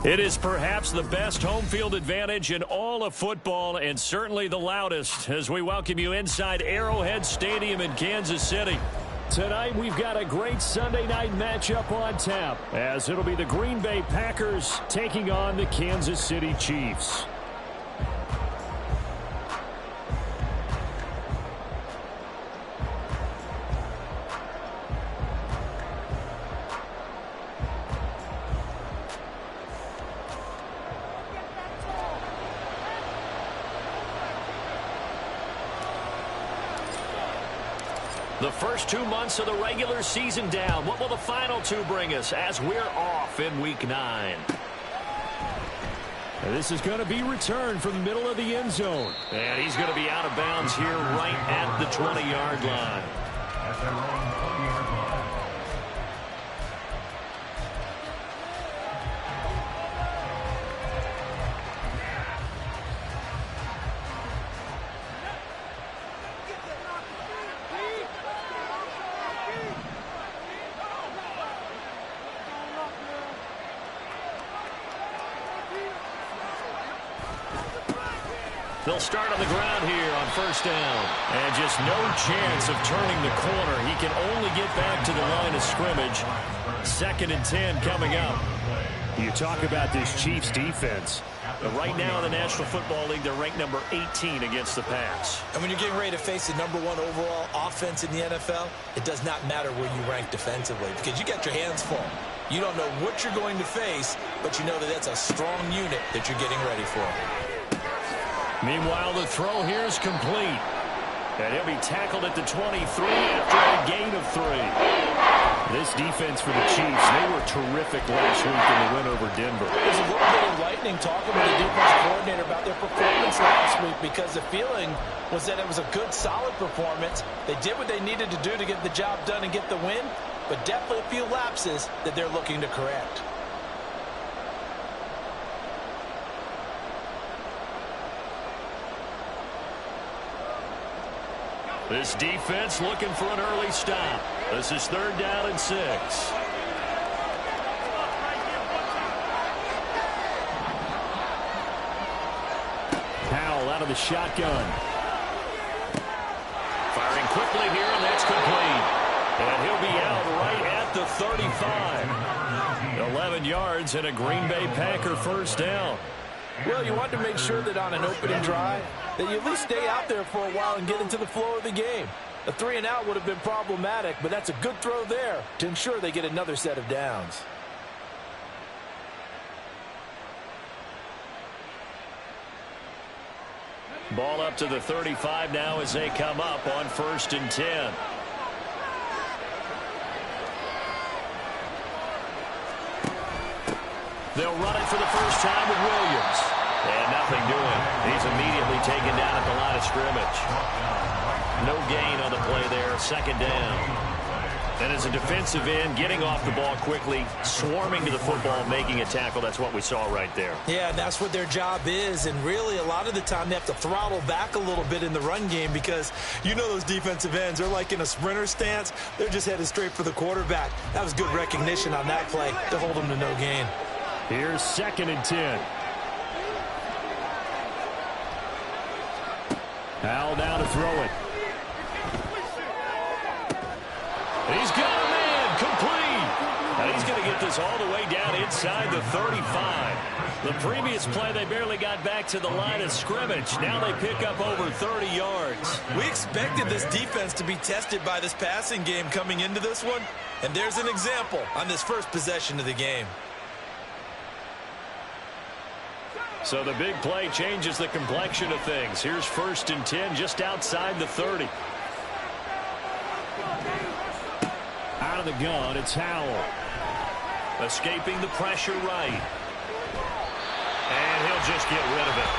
It is perhaps the best home field advantage in all of football and certainly the loudest as we welcome you inside Arrowhead Stadium in Kansas City. Tonight we've got a great Sunday night matchup on tap as it'll be the Green Bay Packers taking on the Kansas City Chiefs. The first 2 months of the regular season down. What will the final two bring us as we're off in Week 9? And this is going to be returned from the middle of the end zone. And he's going to be out of bounds here right at the 20-yard line. They'll start on the ground here on first down. And just no chance of turning the corner. He can only get back to the line of scrimmage. 2nd and 10 coming up. You talk about this Chiefs defense. But right now in the National Football League, they're ranked number 18 against the pass. And when you're getting ready to face the #1 overall offense in the NFL, it does not matter where you rank defensively because you got your hands full. You don't know what you're going to face, but you know that that's a strong unit that you're getting ready for. Meanwhile, the throw here is complete. And he'll be tackled at the 23 after a gain of 3. This defense for the Chiefs, they were terrific last week in the win over Denver. There's a little bit of lightning talking with the defense coordinator about their performance last week because the feeling was that it was a good, solid performance. They did what they needed to do to get the job done and get the win, but definitely a few lapses that they're looking to correct. This defense looking for an early stop. This is 3rd down and 6. Powell out of the shotgun. Firing quickly here, and that's complete. And he'll be out right at the 35. 11 yards and a Green Bay Packer first down. Well, you want to make sure that on an opening drive that you at least stay out there for a while and get into the flow of the game. A 3-and-out would have been problematic, but that's a good throw there to ensure they get another set of downs. Ball up to the 35 now as they come up on 1st and 10. They'll run it for the first time with Williams. And nothing doing. He's immediately taken down at the line of scrimmage. No gain on the play there. 2nd down. And as a defensive end, getting off the ball quickly, swarming to the football, making a tackle. That's what we saw right there. Yeah, and that's what their job is. And really, a lot of the time, they have to throttle back a little bit in the run game because you know those defensive ends, they're like in a sprinter stance. They're just headed straight for the quarterback. That was good recognition on that play to hold them to no gain. Here's 2nd and 10. Powell down to throw it. And he's got a man complete. And he's going to get this all the way down inside the 35. The previous play, they barely got back to the line of scrimmage. Now they pick up over 30 yards. We expected this defense to be tested by this passing game coming into this one. And there's an example on this first possession of the game. So the big play changes the complexion of things. Here's 1st and 10 just outside the 30. Out of the gun, it's Howell. Escaping the pressure right. And he'll just get rid of it.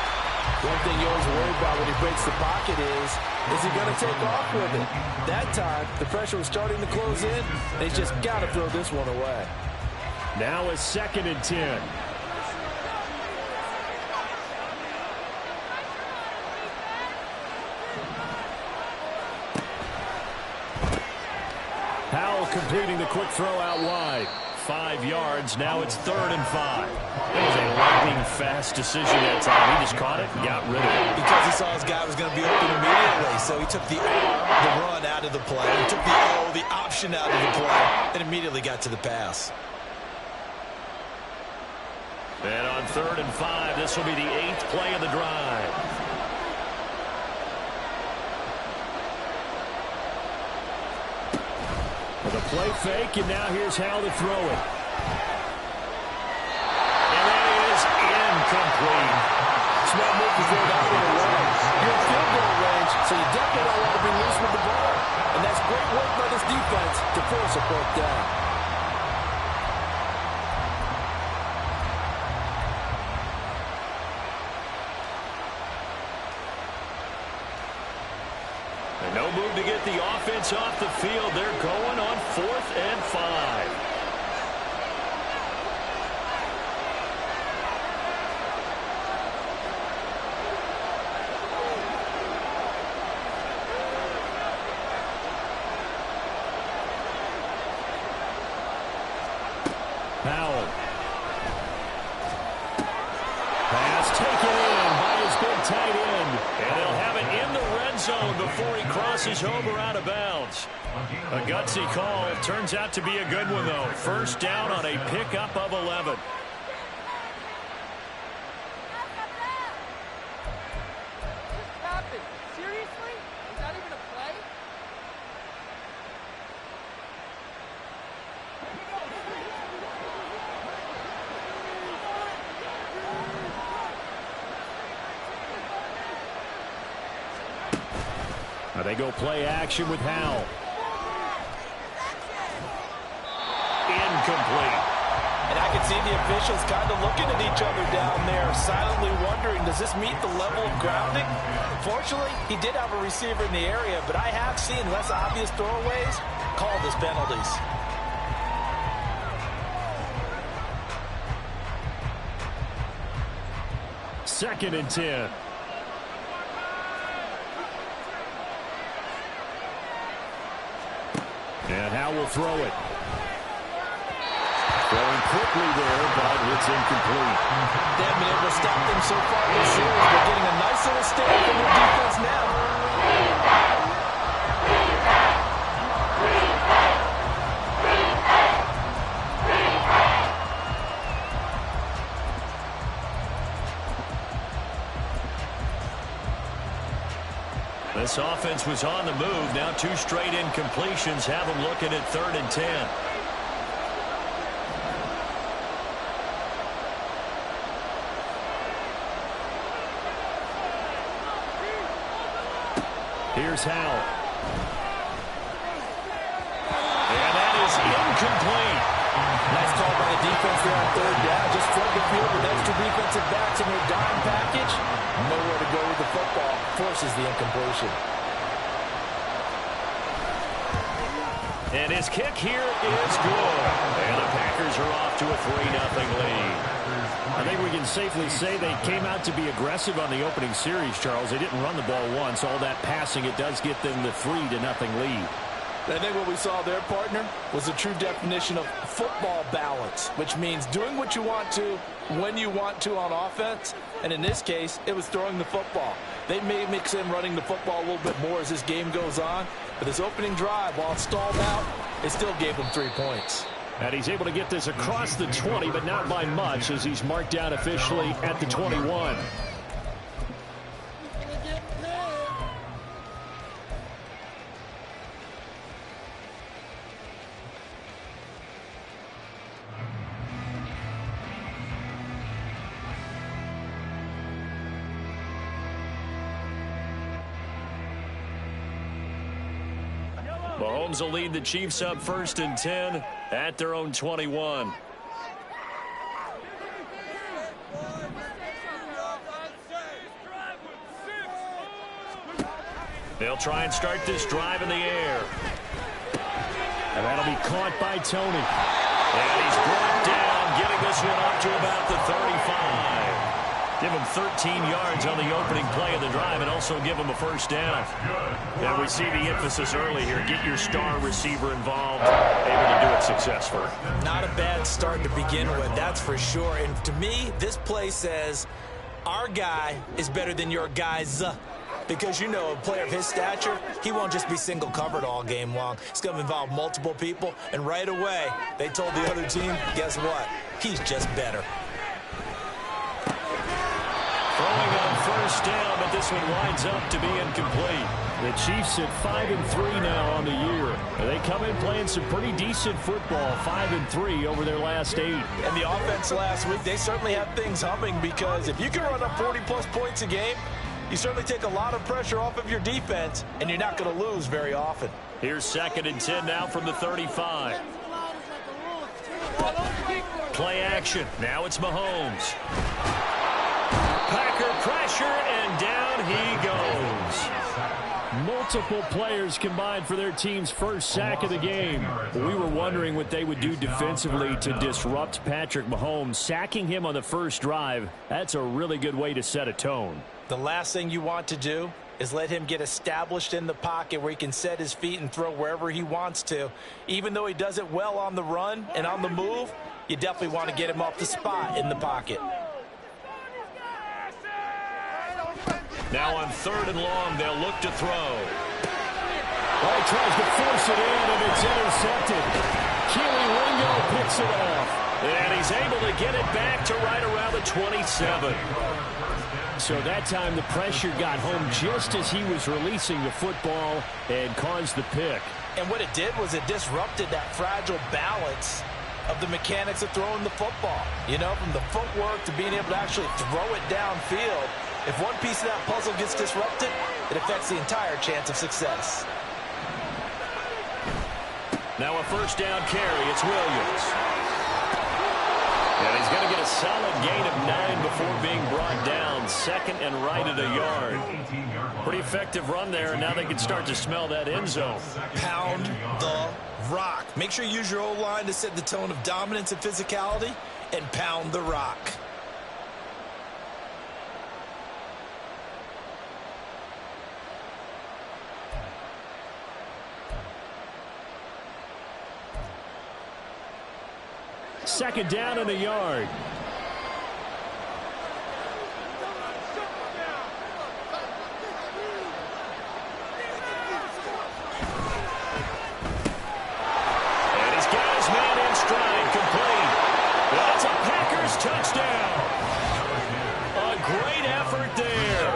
One thing you always worry about when he breaks the pocket is he going to take off with it? That time, the pressure was starting to close in, and he's just got to throw this one away. Now a 2nd and 10. Powell completing the quick throw out wide. 5 yards. Now it's 3rd and 5. That was a lightning fast decision that time. He just caught it and got rid of it. Because he saw his guy was going to be open immediately. So he took the R, the run, out of the play. He took the O, the option, out of the play, and immediately got to the pass. And on 3rd and 5, this will be the 8th play of the drive. With a play fake, and now here's Hal to throw it. And that is incomplete. Smart move to throw that one away. You're in field goal range, so you definitely don't want to be loose with the ball. And that's great work by this defense to force a fourth down. And no move to get the offense off the field. They're going on 4th and 5. Powell. Pass taken in by his big tight end. And they'll have it in the red zone before he crosses over out of bounds. A gutsy call. Turns out to be a good one, though. 1st down on a pickup of 11. Seriously? Is that even a play? Now they go play action with Hal. Incomplete. And I can see the officials kind of looking at each other down there, silently wondering, does this meet the level of grounding? Fortunately, he did have a receiver in the area, but I have seen less obvious throwaways called as penalties. Second and 10. And Hal will throw it. Throwing quickly there, but it's incomplete. They haven't been able to stop them so far this series. They're getting a nice little stand from their defense now. This offense was on the move. Now 2 straight incompletions have them looking at 3rd and 10. Here's Hal. And that is incomplete. Nice call by the defense there on 3rd down. Just flood the field with extra defensive backs in their dime package. Nowhere to go with the football. Forces the incompletion. And his kick here is good. And the Packers are off to a 3-0 lead. I think we can safely say they came out to be aggressive on the opening series, Charles. They didn't run the ball once. All that passing, it does get them the 3-0 lead. I think what we saw there, partner, was a true definition of football balance, which means doing what you want to, when you want to on offense. And in this case, it was throwing the football. They may mix in running the football a little bit more as this game goes on. But this opening drive, while it stalled out, it still gave them 3 points. And he's able to get this across the 20, but not by much, as he's marked down officially at the 21. Mahomes will lead the Chiefs up 1st and 10 at their own 21. They'll try and start this drive in the air. And that'll be caught by Tony. And he's brought down, getting this one up to about the 35. Give him 13 yards on the opening play of the drive and also give him a first down. And we see the emphasis early here. Get your star receiver involved, able to do it successfully. Not a bad start to begin with, that's for sure. And to me, this play says our guy is better than your guys. Because, you know, a player of his stature, he won't just be single covered all game long. It's going to involve multiple people. And right away, they told the other team, guess what? He's just better. Throwing on first down, but this one winds up to be incomplete. The Chiefs at 5-3 now on the year. They come in playing some pretty decent football, 5-3 over their last 8. And the offense last week, they certainly have things humming because if you can run up 40-plus points a game, you certainly take a lot of pressure off of your defense, and you're not going to lose very often. Here's 2nd and 10 now from the 35. Play action. Now it's Mahomes. Packer pressure, and down he goes. Multiple players combined for their team's first sack of the game. We were wondering what they would do defensively to disrupt Patrick Mahomes. Sacking him on the first drive, that's a really good way to set a tone. The last thing you want to do is let him get established in the pocket where he can set his feet and throw wherever he wants to. Even though he does it well on the run and on the move, you definitely want to get him off the spot in the pocket. Now on 3rd and long, they'll look to throw. Oh, he tries to force it in, and it's intercepted. Keely Ringo picks it off. And he's able to get it back to right around the 27. So that time the pressure got home just as he was releasing the football and caused the pick. And what it did was it disrupted that fragile balance of the mechanics of throwing the football. You know, from the footwork to being able to actually throw it downfield. If one piece of that puzzle gets disrupted, it affects the entire chance of success. Now a first down carry. It's Williams. And he's going to get a solid gain of 9 before being brought down. 2nd and right at a yard. Pretty effective run there, and now they can start to smell that end zone. Pound the rock. Make sure you use your O-line to set the tone of dominance and physicality, and pound the rock. Second down in a yard. And he's got his man in stride, complete. That's a Packers touchdown. A great effort there.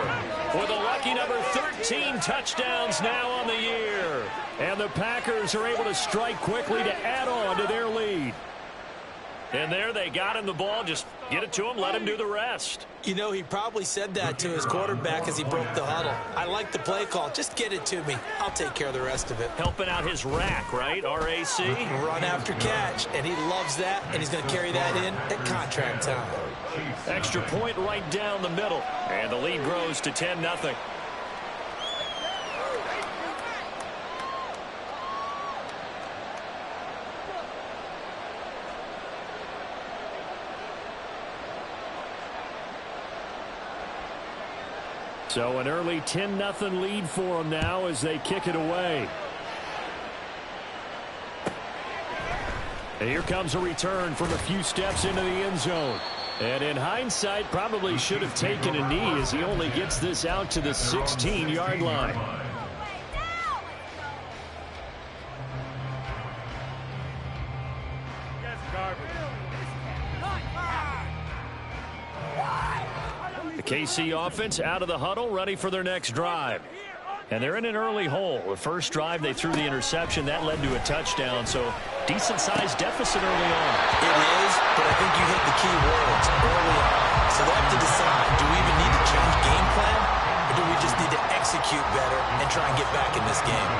With a lucky number 13 touchdowns now on the year. And the Packers are able to strike quickly to add on to their lead. And there they got him the ball. Just get it to him, let him do the rest. You know, he probably said that to his quarterback as he broke the huddle. I like the play call. Just get it to me. I'll take care of the rest of it. Helping out his rack, right? R-A-C? Run after catch, and he loves that, and he's going to carry that in at contract time. Extra point right down the middle. And the lead grows to 10-0. So an early 10-0 lead for them now as they kick it away. And here comes a return from a few steps into the end zone. And in hindsight, probably should have taken a knee as he only gets this out to the 16-yard line. The KC offense out of the huddle, ready for their next drive. And they're in an early hole. The first drive, they threw the interception. That led to a touchdown, so decent-sized deficit early on. It is, but I think you hit the key words early on. So they have to decide, do we even need to change game plan, or do we just need to execute better and try and get back in this game?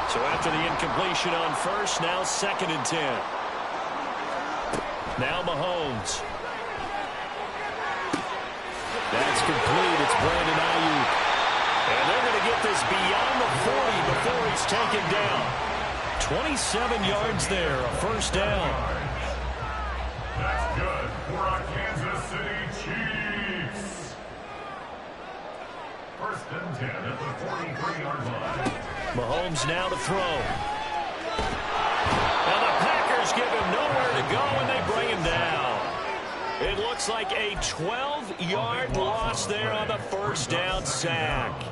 So after the incompletion on first, now 2nd and 10. Now Mahomes. That's complete. It's Brandon Ayuk. And they're going to get this beyond the 40 before he's taken down. 27 yards there, a first down. That's good for our Kansas City Chiefs. Mahomes now to throw. And the Packers give him nowhere to go, and they bring him down. It looks like a 12-yard loss there on the first down sack.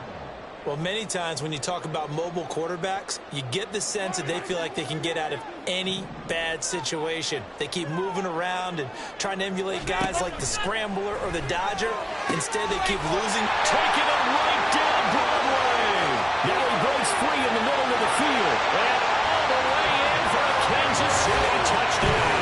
Well, many times when you talk about mobile quarterbacks, you get the sense that they feel like they can get out of any bad situation. They keep moving around and trying to emulate guys like the Scrambler or the Dodger. Instead, they keep losing. Taking it right down Broadway. Now he breaks free in the middle of the field. And all the way in for a Kansas City touchdown.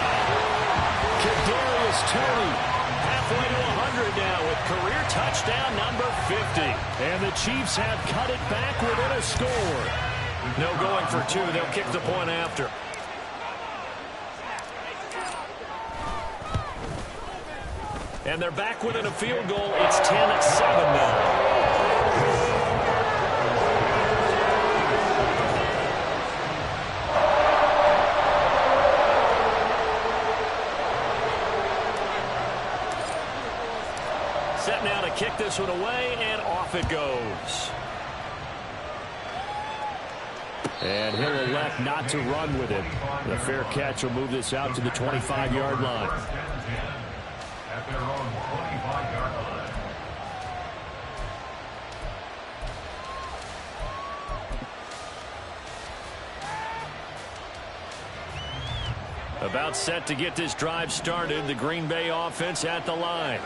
Kadarius Toney halfway to 100 now with career touchdown number 50. And the Chiefs have cut it back within a score. No going for two. They'll kick the point after. And they're back within a field goal. It's 10-7 now. Set now to kick this one away, and off it goes. And he'll elect not to run with it. The fair catch will move this out to the 25-yard line. At their own 25-yard line. About set to get this drive started. The Green Bay offense at the line.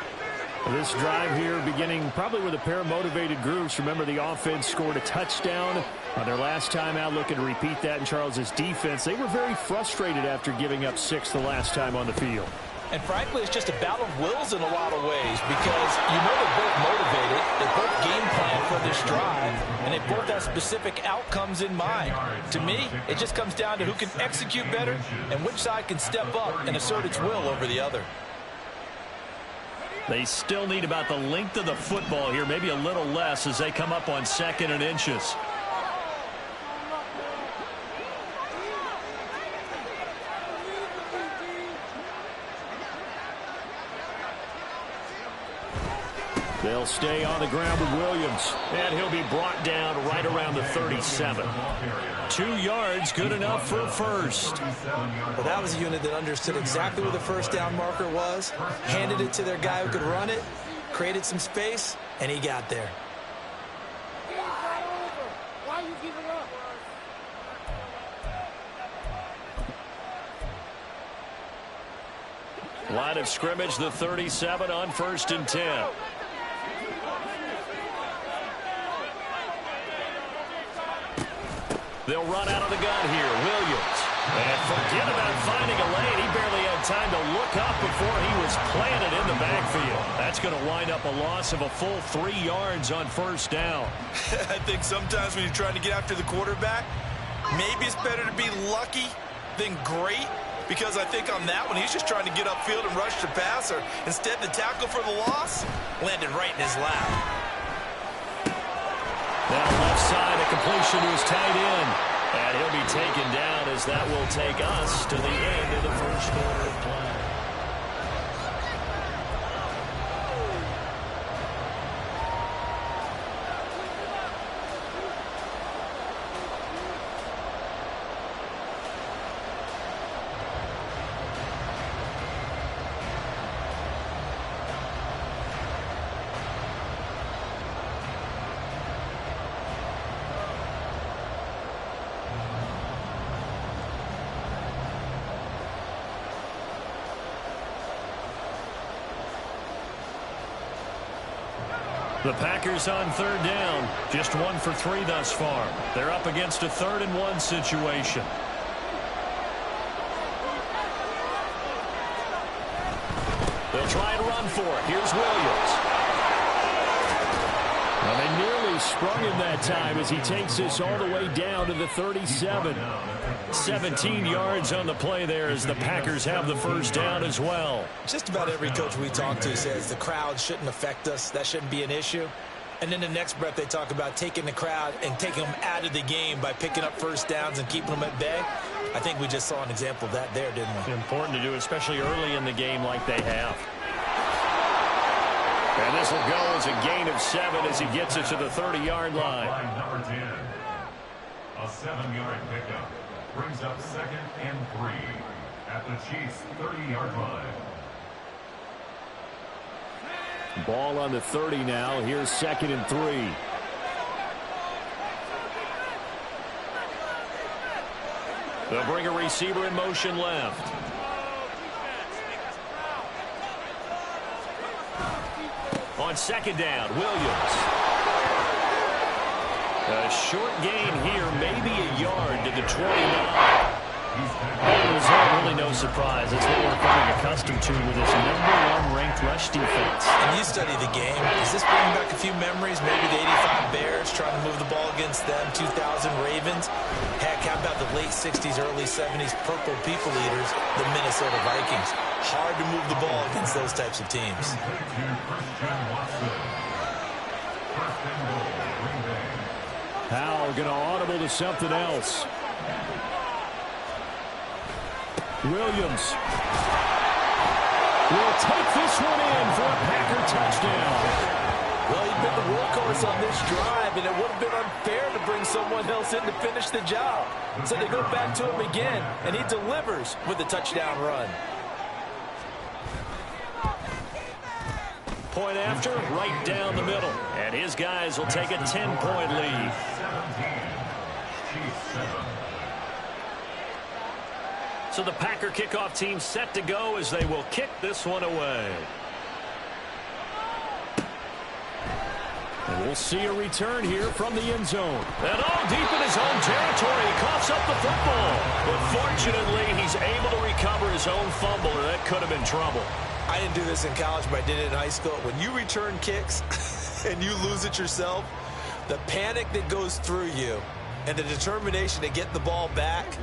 This drive here beginning probably with a pair of motivated groups. Remember, the offense scored a touchdown on their last time out. Looking to repeat that in Charles's defense. They were very frustrated after giving up 6 the last time on the field. And frankly, it's just a battle of wills in a lot of ways because you know they're both motivated, they both game plan for this drive, and they both have specific outcomes in mind. To me, it just comes down to who can execute better and which side can step up and assert its will over the other. They still need about the length of the football here, maybe a little less as they come up on 2nd and inches. They'll stay on the ground with Williams. And he'll be brought down right around the 37. 2 yards, good enough for a first. Well, that was a unit that understood exactly where the first down marker was, handed it to their guy who could run it, created some space, and he got there. Why you giving up? Line of scrimmage, the 37 on 1st and 10. They'll run out of the gun here. Williams. And forget about finding a lane. He barely had time to look up before he was planted in the backfield. That's going to wind up a loss of a full 3 yards on 1st down. I think sometimes when you're trying to get after the quarterback, maybe it's better to be lucky than great. Because I think on that one, he's just trying to get upfield and rush the passer. Instead, the tackle for the loss landed right in his lap. Now left side, a completion to his tight end. And he'll be taken down as that will take us to the end of the first quarter of play. The Packers on 3rd down. Just 1 for 3 thus far. They're up against a 3rd and 1 situation. They'll try and run for it. Here's Williams. Well, they nearly sprung him that time as he takes this all the way down to the 37. 17 yards on the play there as the Packers have the first down as well. Just about every coach we talk to says the crowd shouldn't affect us. That shouldn't be an issue. And then the next breath they talk about taking the crowd and taking them out of the game by picking up first downs and keeping them at bay. I think we just saw an example of that there, didn't we? Important to do, especially early in the game like they have. And this will go as a gain of 7 as he gets it to the 30-yard line. Number 10, a 7-yard pickup brings up 2nd and 3 at the Chiefs' 30-yard line. Ball on the 30 now. Here's 2nd and 3. They'll bring a receiver in motion left. On 2nd down, Williams. A short gain here, maybe a yard to the 29. Really no surprise. That's what we're becoming accustomed to with this #1 ranked rush defense. And you study the game. Does this bring back a few memories? Maybe the 85 Bears trying to move the ball against them, 2000 Ravens. Heck, how about the late 60s, early 70s Purple People Eaters, the Minnesota Vikings. Hard to move the ball against those types of teams. Howell going to audible to something else. Williams will take this one in for a Packer touchdown. Well, he'd been the workhorse on this drive, and it would have been unfair to bring someone else in to finish the job. So they go back to him again, and he delivers with a touchdown run. Point after, right down the middle. And his guys will take a 10-point lead. 17, Chiefs 7. So the Packer kickoff team set to go as they will kick this one away. And we'll see a return here from the end zone. And all deep in his own territory, he coughs up the football. But fortunately, he's able to recover his own fumble, or that could have been trouble. I didn't do this in college, but I did it in high school. When you return kicks and you lose it yourself, the panic that goes through you and the determination to get the ball back,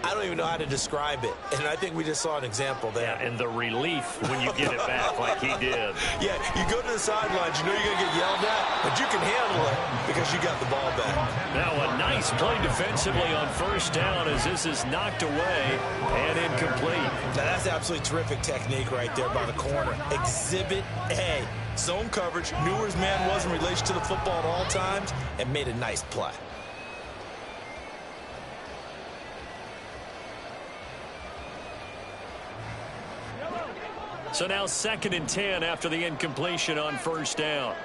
I don't even know how to describe it. And I think we just saw an example there. Yeah, and the relief when you get it back like he did. Yeah, you go to the sidelines, you know you're going to get yelled at, but you can handle it because you got the ball back. Now a nice play defensively on 1st down as this is knocked away and incomplete. Now that's absolutely terrific technique right there by the corner. Exhibit A. Zone coverage, knew where his man was in relation to the football at all times, and made a nice play. So now 2nd and 10 after the incompletion on 1st down.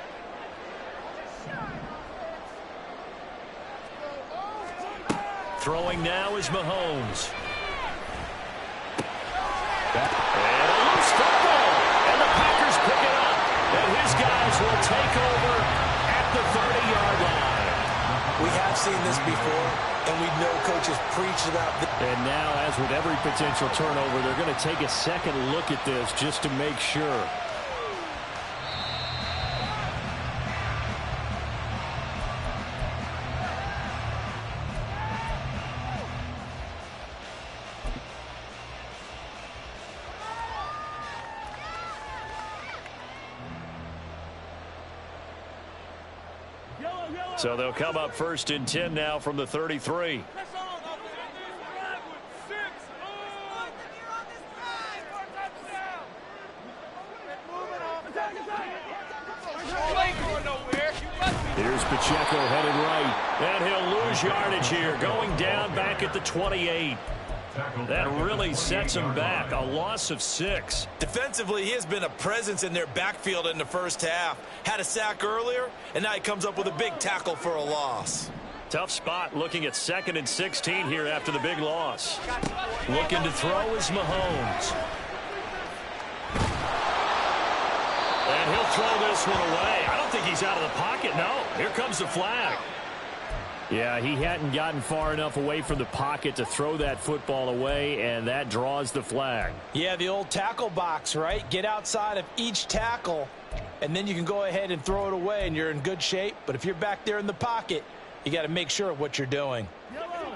Throwing now is Mahomes. And a loose football. And the Packers pick it up. And his guys will take over at the 30-yard line. We have seen this before, and we know coaches preach about this. And now, as with every potential turnover, they're going to take a second look at this just to make sure. So they'll come up 1st and 10 now from the 33. Here's Pacheco headed right. And he'll lose yardage here, going down back at the 28. That really sets him back. A loss of 6. Defensively, he has been a presence in their backfield in the 1st half. Had a sack earlier, and now he comes up with a big tackle for a loss. Tough spot looking at 2nd and 16 here after the big loss. Looking to throw is Mahomes. And he'll throw this one away. I don't think he's out of the pocket. No, here comes the flag. Yeah, he hadn't gotten far enough away from the pocket to throw that football away, and that draws the flag. Yeah, the old tackle box, right? Get outside of each tackle, and then you can go ahead and throw it away, and you're in good shape. But if you're back there in the pocket, you got to make sure of what you're doing.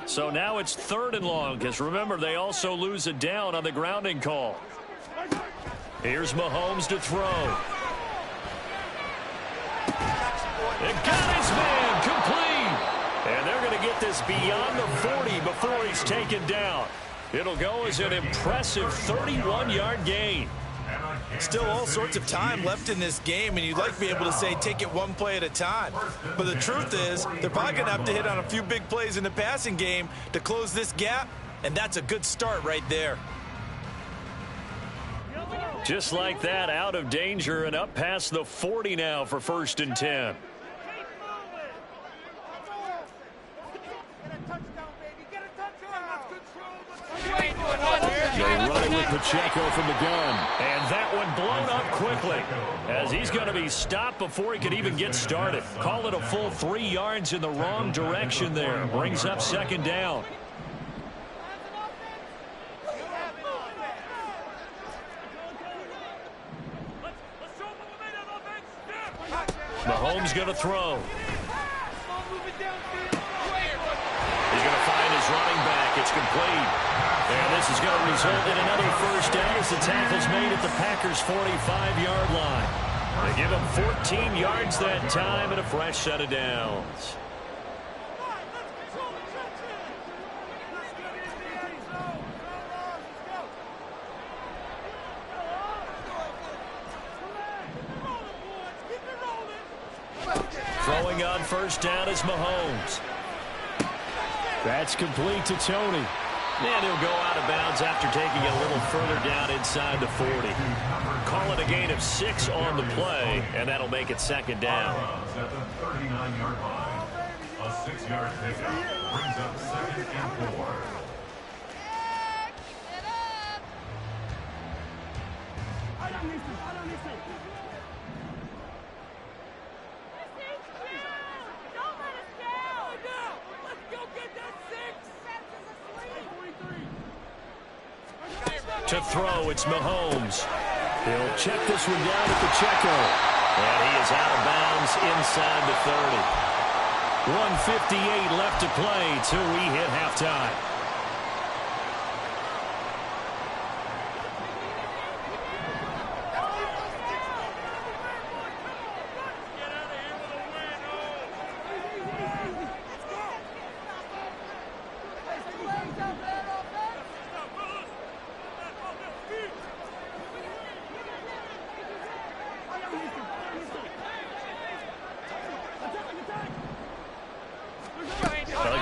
So now it's 3rd and long, because remember, they also lose a down on the grounding call. Here's Mahomes to throw. It got his man complete. And they're going to get this beyond the 40 before he's taken down. It'll go as an impressive 31-yard gain. And a Still all sorts of time left in this game, and you'd like to be able to say take it one play at a time. But the truth is, they're probably going to have to hit on a few big plays in the passing game to close this gap, and that's a good start right there. Just like that, out of danger and up past the 40 now for 1st and 10. They run it with Pacheco from the gun. And that one blown up quickly as he's going to be stopped before he could even get started. Call it a full 3 yards in the wrong direction there. Brings up 2nd down. Mahomes going to throw. He's going to find his running back. It's complete. And this is going to result in another 1st down as the tackle's made at the Packers' 45-yard line. They give him 14 yards that time and a fresh set of downs. Throwing on 1st down is Mahomes. That's complete to Tony. And he'll go out of bounds after taking it a little further down inside the 40. Call it a gain of 6 on the play, and that'll make it 2nd down. At the 39-yard line, a 6-yard pickup brings up 2nd and 4. To throw, it's Mahomes. He'll check this one down at Pacheco. And he is out of bounds inside the 30. 1:58 left to play till we hit halftime.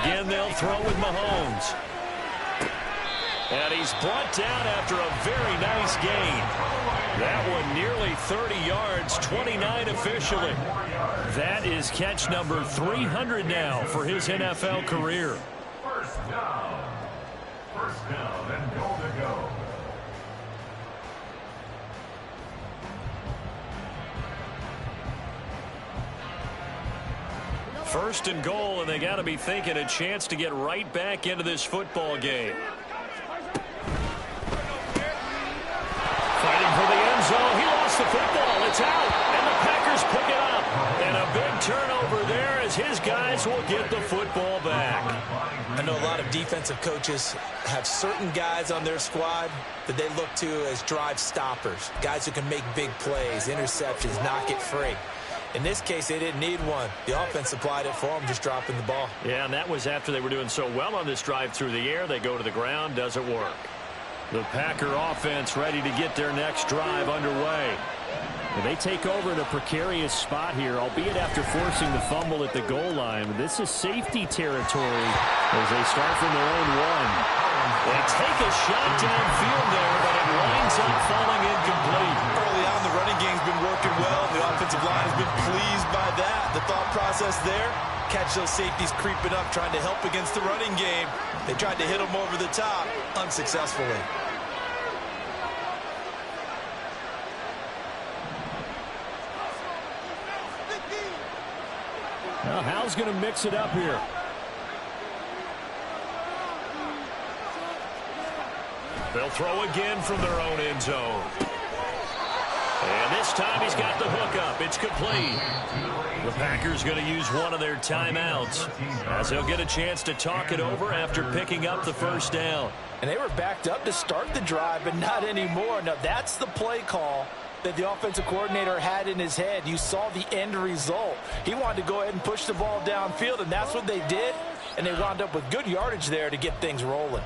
Again, they'll throw with Mahomes. And he's brought down after a very nice gain. That one nearly 30 yards, 29 officially. That is catch number 300 now for his NFL career. First down and goal to go. First and goal, and they got to be thinking a chance to get right back into this football game. Fighting for the end zone. He lost the football. It's out, and the Packers pick it up. And a big turnover there as his guys will get the football back. I know a lot of defensive coaches have certain guys on their squad that they look to as drive stoppers, guys who can make big plays, interceptions, knock it free. In this case, they didn't need one. The offense supplied it for them, just dropping the ball. Yeah, and that was after they were doing so well on this drive through the air. They go to the ground, doesn't work. The Packer offense ready to get their next drive underway. And they take over in a precarious spot here, albeit after forcing the fumble at the goal line. This is safety territory as they start from their own 1. They take a shot downfield there, but it winds up falling incomplete. Early on, the running game's been working well. The offensive line has been pleased by that. The thought process there, catch those safeties creeping up, trying to help against the running game. They tried to hit them over the top, unsuccessfully. Now, Hal's going to mix it up here. They'll throw again from their own end zone. And this time he's got the hook up. It's complete. The Packers going to use one of their timeouts as they'll get a chance to talk it over after picking up the 1st down. And they were backed up to start the drive, but not anymore. Now, that's the play call that the offensive coordinator had in his head. You saw the end result. He wanted to go ahead and push the ball downfield, and that's what they did. And they wound up with good yardage there to get things rolling.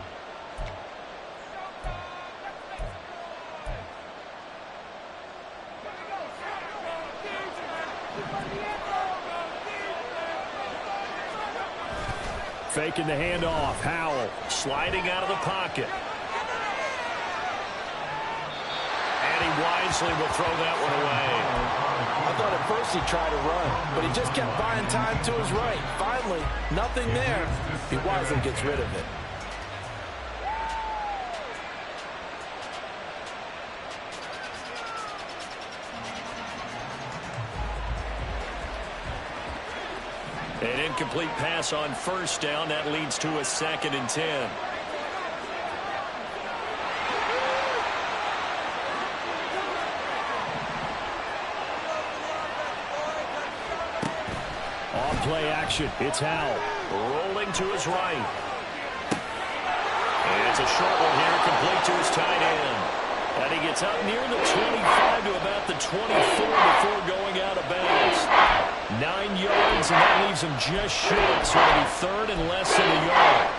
Faking the handoff. Howell Sliding out of the pocket. And he wisely will throw that one away. I thought at first he tried to run, but he just kept buying time to his right. Finally, nothing there. He wisely gets rid of it. An incomplete pass on first down. That leads to a 2nd and 10. on play action. It's Howell. Rolling to his right. And it's a short one here, complete to his tight end. And he gets up near the 25 to about the 24 before going out of bounds. 9 yards, and that leaves him just short. So it'll be 3rd and less than a yard.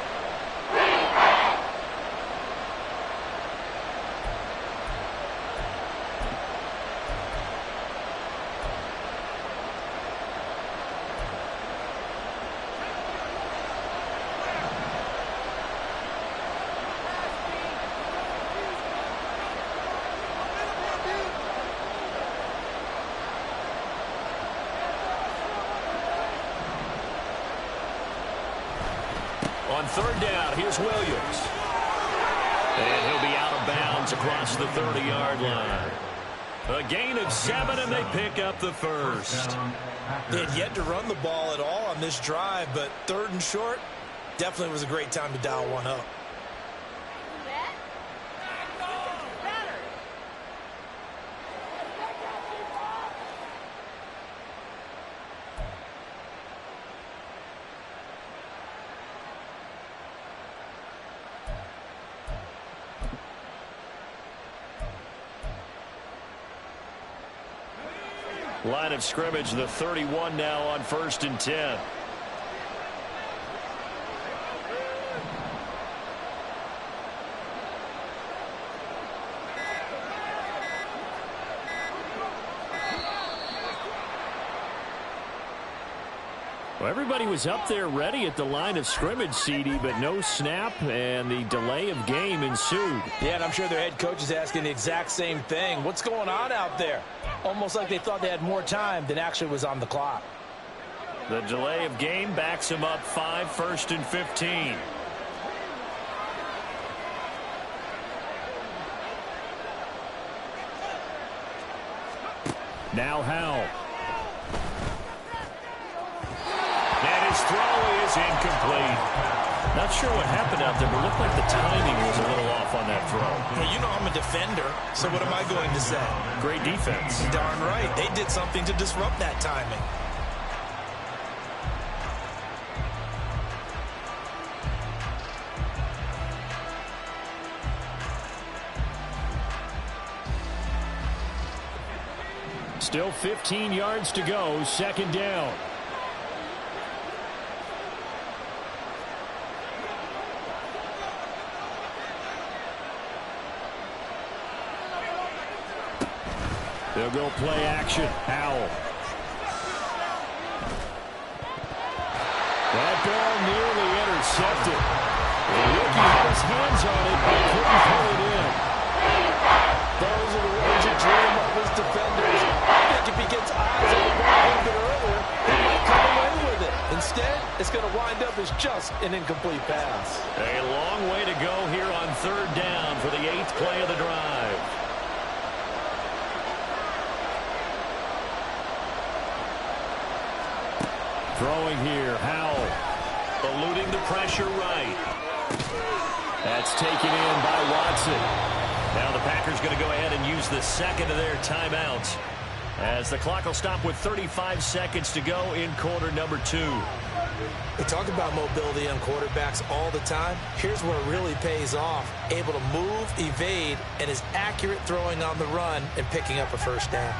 On 3rd down, here's Williams. And he'll be out of bounds across the 30-yard line. A gain of 7, and they pick up the first. They had yet to run the ball at all on this drive, but 3rd and short definitely was a great time to dial one up. Line of scrimmage, the 31 now on 1st and 10. Well, everybody was up there ready at the line of scrimmage, CD, but no snap, and the delay of game ensued. Yeah, and I'm sure their head coach is asking the exact same thing. What's going on out there? Almost like they thought they had more time than actually was on the clock. The delay of game backs him up 5, 1st and 15. Now Howell. And his throw is incomplete. Not sure what happened out there, but it looked like the timing was a little off on that throw. Well, you know I'm a defender, so what am I going to say? Great defense. Darn right. They did something to disrupt that timing. Still 15 yards to go, 2nd down. They'll go play action. Howell. That ball nearly intercepted. The rookie had his hands on it, but couldn't pull it in. Those are the words you dream of his defenders. I think if he gets eyes on the ball a little bit earlier, he might come away with it. Instead, it's going to wind up as just an incomplete pass. A long way to go here on 3rd down for the 8th play of the drive. Throwing here, Howell. Eluding the pressure right. That's taken in by Watson. Now the Packers going to go ahead and use the 2nd of their timeouts, as the clock will stop with 35 seconds to go in quarter number 2. We talk about mobility on quarterbacks all the time. Here's where it really pays off. Able to move, evade, and is accurate throwing on the run and picking up a 1st down.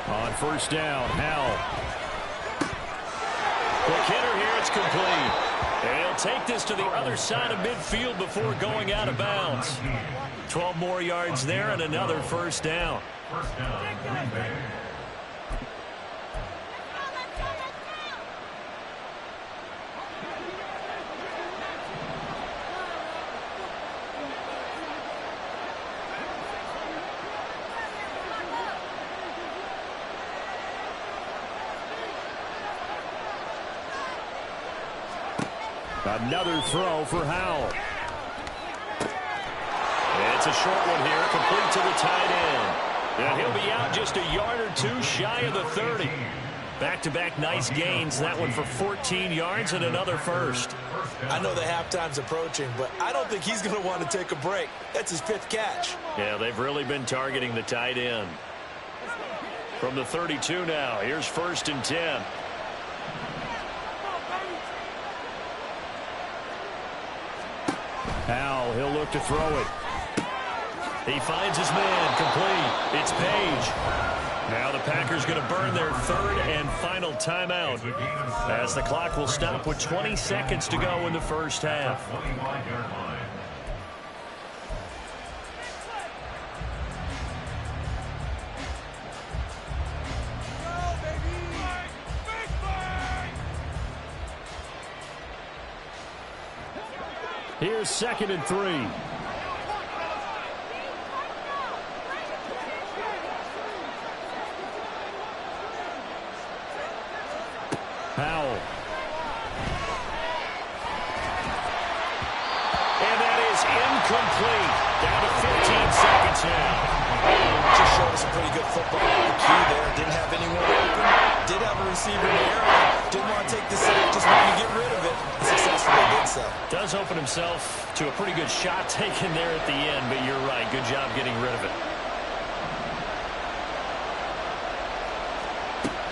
On 1st down, Howell. Quick hitter here, it's complete. And he'll take this to the other side of midfield before going out of bounds. 12 more yards there and another first down. First down, Green Bay. Another throw for Howell. It's a short one here, complete to the tight end. And he'll be out just a yard or two shy of the 30. Back-to-back nice gains. That one for 14 yards and another first. I know the halftime's approaching, but I don't think he's going to want to take a break. That's his 5th catch. Yeah, they've really been targeting the tight end. From the 32 now, here's 1st and 10. Howell, he'll look to throw it. He finds his man, complete. It's Page. Now the Packers going to burn their 3rd and final timeout as the clock will stop with 20 seconds to go in the first half. 25-yard line. Here's 2nd and 3. Howell. And that is incomplete. Down to 15 seconds now. Just showed us a pretty good football IQ there. Didn't have anyone open. Did have a receiver in the area. Didn't want to take the sack. Just wanted to get rid of it. Successfully did so. Does open himself to a pretty good shot taken there at the end, but you're right. Good job getting rid of it.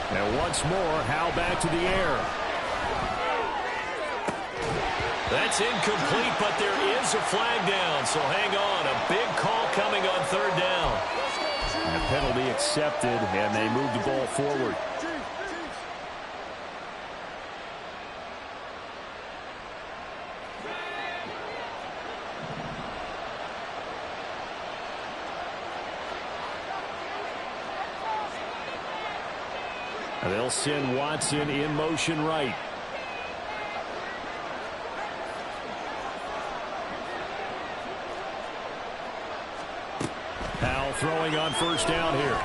And once more, Howell back to the air. That's incomplete, but there is a flag down, so hang on. A big call coming on 3rd down. A penalty accepted, and they move the ball forward. They'll send Watson in motion right. Howell throwing on 1st down here.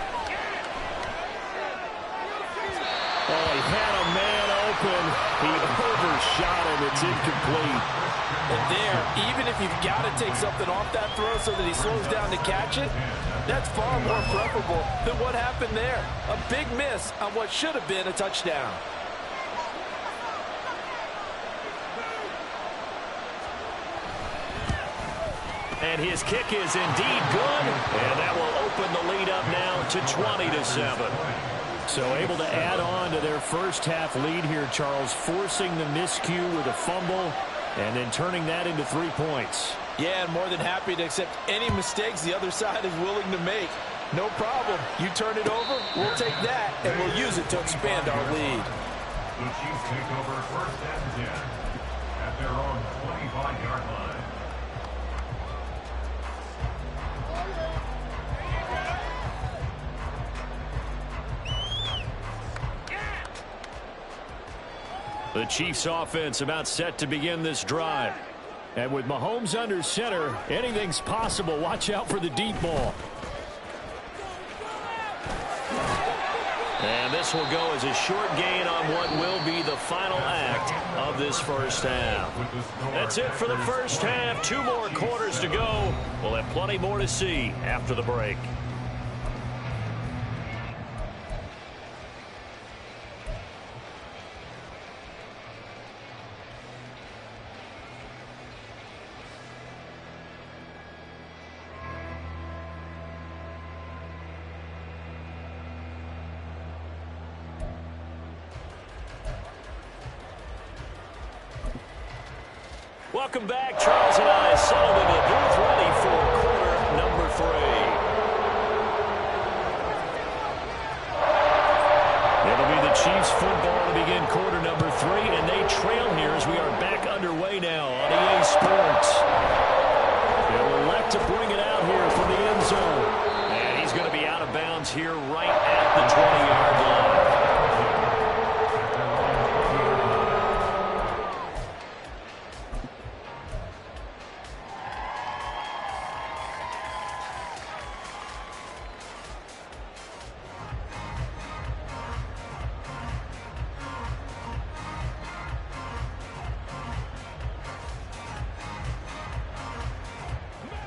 Oh, he had a man open. He overshot him. It's incomplete. And there, even if you've got to take something off that throw so that he slows down to catch it, that's far more preferable than what happened there. A big miss on what should have been a touchdown. And his kick is indeed good. And that will open the lead up now to 20-7. So able to add on to their first half lead here, Charles, forcing the miscue with a fumble and then turning that into 3 points. Yeah, and more than happy to accept any mistakes the other side is willing to make. No problem. You turn it over, we'll take that, and we'll use it to expand our lead. The Chiefs take over 1st and 10 at their own 25-yard line. The Chiefs offense about set to begin this drive. And with Mahomes under center, anything's possible. Watch out for the deep ball. And this will go as a short gain on what will be the final act of this first half. That's it for the first half. 2 more quarters to go. We'll have plenty more to see after the break. Welcome back. Charles and I settled into the booth ready for quarter number 3. It'll be the Chiefs football to begin quarter number 3, and they trail here as we are back under bounds here right at the 20-yard line.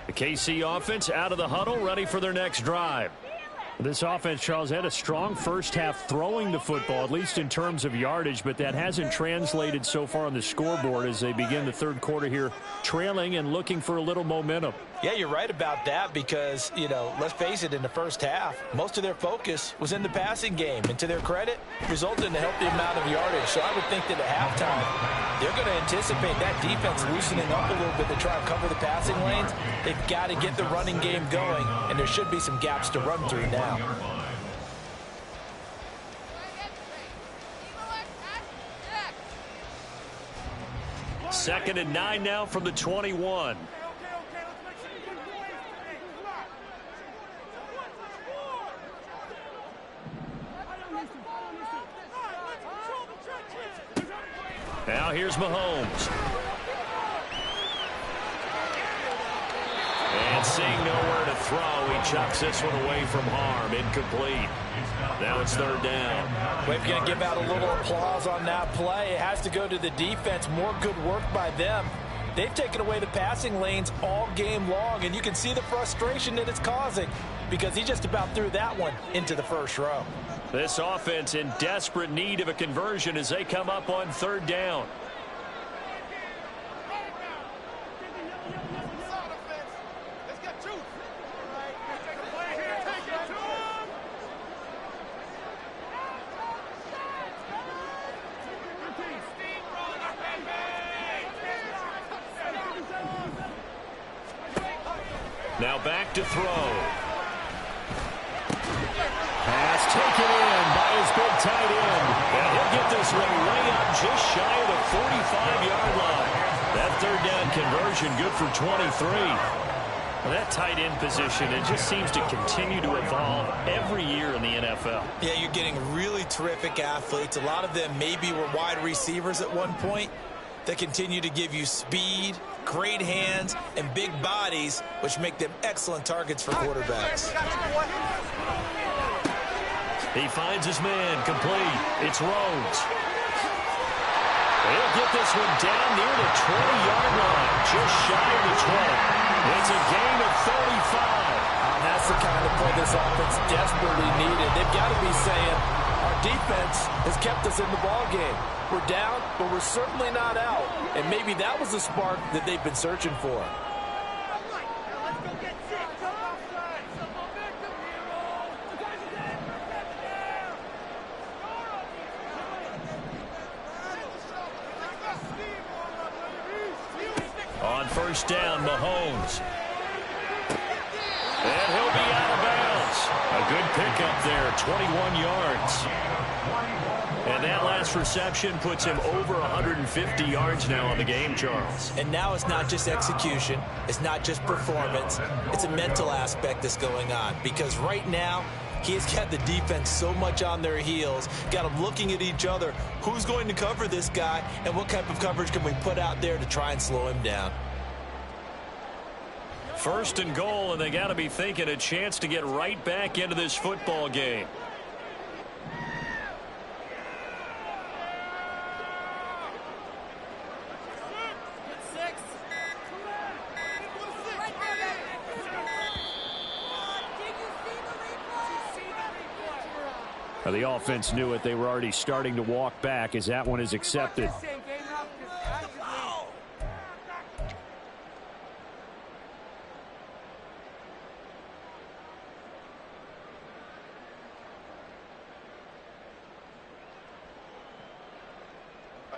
The KC offense out of the huddle, ready for their next drive. This offense, Charles, had a strong first half throwing the football, at least in terms of yardage, but that hasn't translated so far on the scoreboard as they begin the third quarter here, trailing and looking for a little momentum. Yeah, you're right about that because, let's face it, in the first half, most of their focus was in the passing game. And to their credit, resulted in a healthy amount of yardage. So I would think that at halftime, they're going to anticipate that defense loosening up a little bit to try and cover the passing lanes. They've got to get the running game going, and there should be some gaps to run through now. Second and 9 now from the 21. Now here's Mahomes. And seeing nowhere to throw, he chucks this one away from harm. Incomplete. Now it's third down. We're going to give out a little applause on that play. It has to go to the defense. More good work by them. They've taken away the passing lanes all game long, and you can see the frustration that it's causing because he just about threw that one into the first row. This offense in desperate need of a conversion as they come up on third down. Now back to throw. Pass taken in by his big tight end. And he'll get this one way up just shy of the 45-yard line. That third down conversion good for 23. Well, that tight end position, it just seems to continue to evolve every year in the NFL. Yeah, you're getting really terrific athletes. A lot of them maybe were wide receivers at one point. They continue to give you speed, great hands, and big bodies, which make them excellent targets for quarterbacks. He finds his man, complete. It's Rhodes. He'll get this one down near the 20-yard line, just shy of the 20. It's a gain of 35. That's the kind of play this offense desperately needed. They've got to be saying, our defense has kept us in the ball game. We're down, but we're certainly not out. And maybe that was the spark that they've been searching for. On first down, Mahomes. And he'll be out of bounds. A good pickup there, 21 yards. And that last reception puts him over 150 yards now on the game, Charles. And now it's not just execution. It's not just performance. It's a mental aspect that's going on. Because right now, he has got the defense so much on their heels, got them looking at each other. Who's going to cover this guy, and what type of coverage can we put out there to try and slow him down? First and goal, and they got to be thinking a chance to get right back into this football game. The offense knew it. They were already starting to walk back as that one is accepted.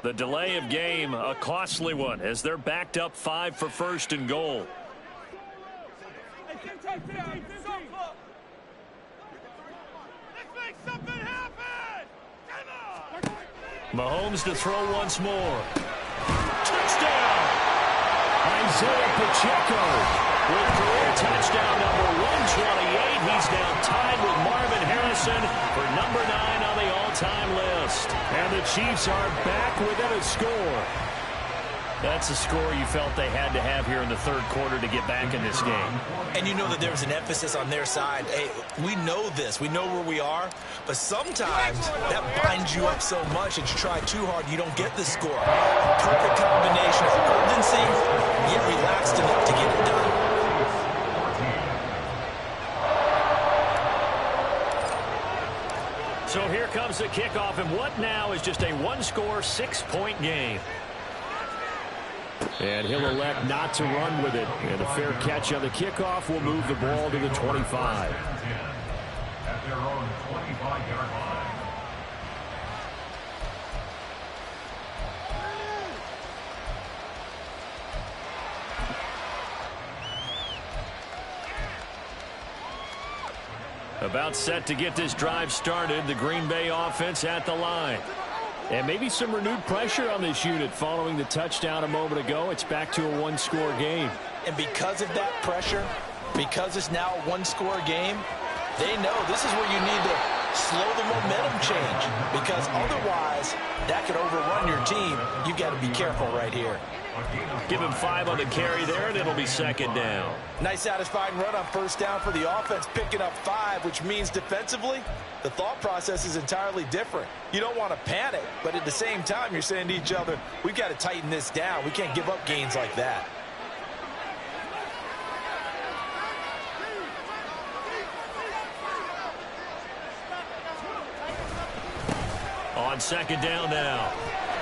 The delay of game, a costly one, as they're backed up 5 for first and goal. Mahomes to throw once more. Touchdown! Isaiah Pacheco with career touchdown number 128. He's now tied with Marvin Harrison for number 9 on the all-time list. And the Chiefs are back within a score. That's a score you felt they had to have here in the third quarter to get back in this game. And you know that there was an emphasis on their side. Hey, we know this. We know where we are. But sometimes that binds you up so much that you try too hard, you don't get the score. Perfect combination of urgency, yet relaxed enough to get it done. So here comes the kickoff, and what now is just a one-score, 6-point game. And he'll elect not to run with it. And a fair catch on the kickoff will move the ball to the 25. At their own 25-yard line. About set to get this drive started, the Green Bay offense at the line. And maybe some renewed pressure on this unit following the touchdown a moment ago. It's back to a one-score game. And because of that pressure, because it's now a one-score game, they know this is where you need to slow the momentum change, because otherwise that could overrun your team. You've got to be careful right here. Give him 5 on the carry there, and it'll be second down. Nice satisfying run on first down for the offense, picking up 5, which means defensively, the thought process is entirely different. You don't want to panic, but at the same time, you're saying to each other, we've got to tighten this down. We can't give up gains like that. On second down now,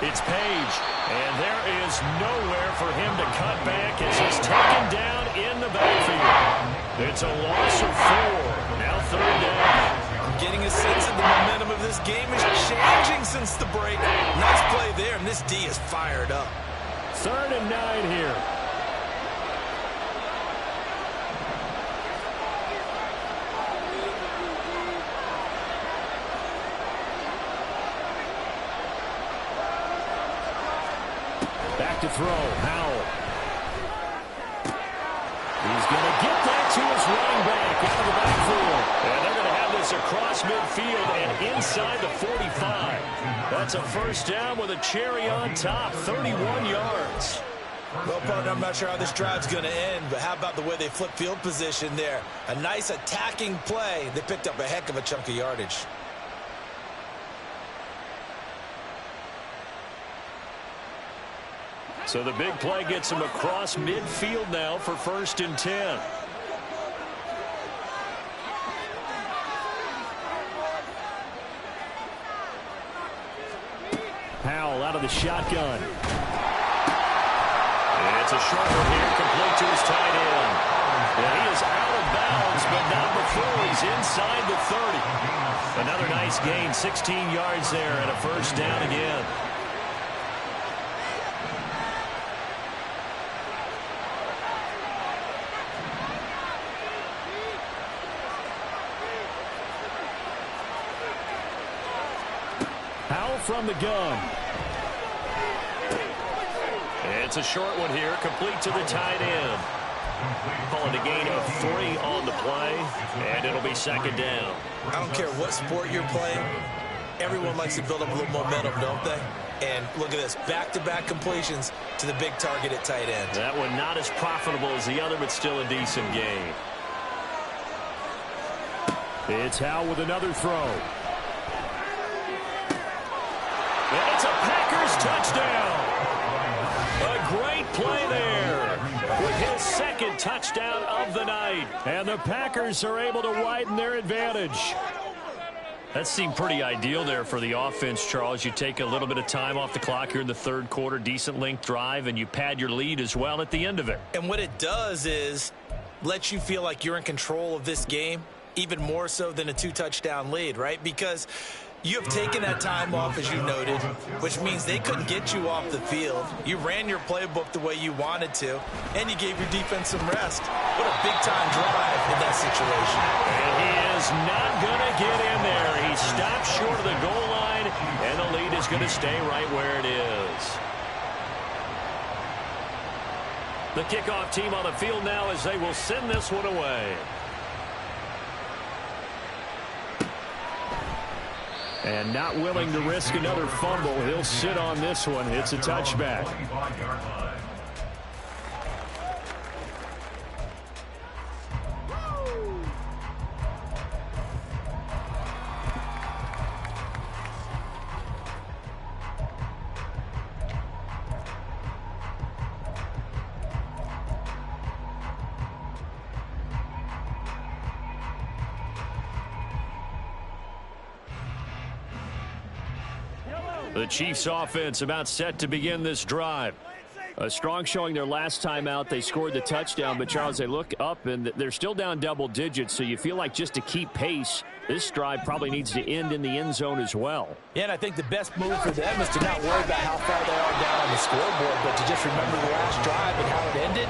it's Page, and there is nowhere for him to cut back as he's taken down in the backfield. It's a loss of 4. Now third down. I'm getting a sense that the momentum of this game is changing since the break. Nice play there, and this D is fired up. 3rd and 9 here. Back to throw, Howell. He's going to get that to his running back out of the backfield. And they're going to have this across midfield and inside the 45. That's a first down with a cherry on top, 31 yards. Well, partner, I'm not sure how this drive's going to end, but how about the way they flip field position there? A nice attacking play. They picked up a heck of a chunk of yardage. So the big play gets him across midfield now for 1st and 10. Howell out of the shotgun. And it's a short one here, complete to his tight end. And he is out of bounds, but not before he's inside the 30. Another nice gain, 16 yards there, and a first down again. Howell from the gun. It's a short one here, complete to the tight end. Calling a gain of 3 on the play, and it'll be second down. I don't care what sport you're playing. Everyone likes to build up a little momentum, don't they? And look at this, back-to-back completions to the big target at tight end. That one not as profitable as the other, but still a decent gain. It's Howell with another throw. And it's a Packers touchdown. A great play there with his second touchdown of the night. And the Packers are able to widen their advantage. That seemed pretty ideal there for the offense, Charles. You take a little bit of time off the clock here in the third quarter, decent length drive, and you pad your lead as well at the end of it. And what it does is let you feel like you're in control of this game, even more so than a 2-touchdown lead, right? Because you have taken that time off, as you noted, which means they couldn't get you off the field. You ran your playbook the way you wanted to, and you gave your defense some rest. What a big-time drive in that situation. And he is not going to get in there. He stopped short of the goal line, and the lead is going to stay right where it is. The kickoff team on the field now as they will send this one away. And not willing to risk another fumble. He'll sit on this one. It's a touchback. The Chiefs offense about set to begin this drive. A strong showing their last time out. They scored the touchdown, but Charles, they look up and they're still down double digits, so you feel like just to keep pace, this drive probably needs to end in the end zone as well. Yeah, and I think the best move for them is to not worry about how far they are down on the scoreboard, but to just remember the last drive and how it ended.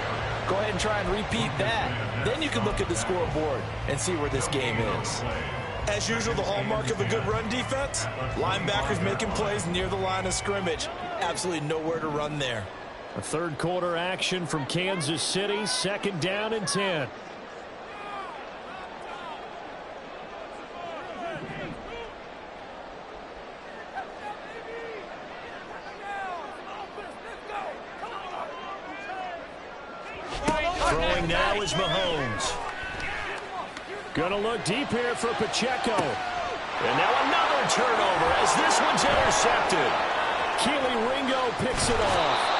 Go ahead and try and repeat that. Then you can look at the scoreboard and see where this game is. As usual, the hallmark of a good run defense, linebackers making plays near the line of scrimmage. Absolutely nowhere to run there. A third quarter action from Kansas City, 2nd down and 10. Throwing now is Mahomes. Going to look deep here for Pacheco. And now another turnover as this one's intercepted. Keely Ringo picks it off.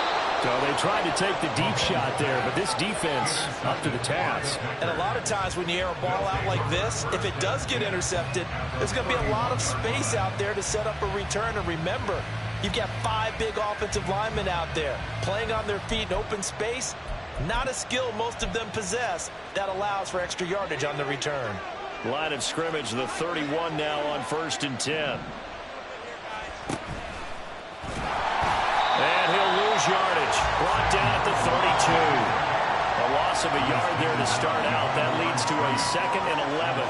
So they tried to take the deep shot there, but this defense up to the task. And a lot of times when you air a ball out like this, if it does get intercepted, there's going to be a lot of space out there to set up a return. And remember, you've got 5 big offensive linemen out there playing on their feet in open space. Not a skill most of them possess that allows for extra yardage on the return. Line of scrimmage, the 31 now on 1st and 10. And he'll lose yardage. Brought down at the 32. A loss of a yard there to start out. That leads to a 2nd and 11.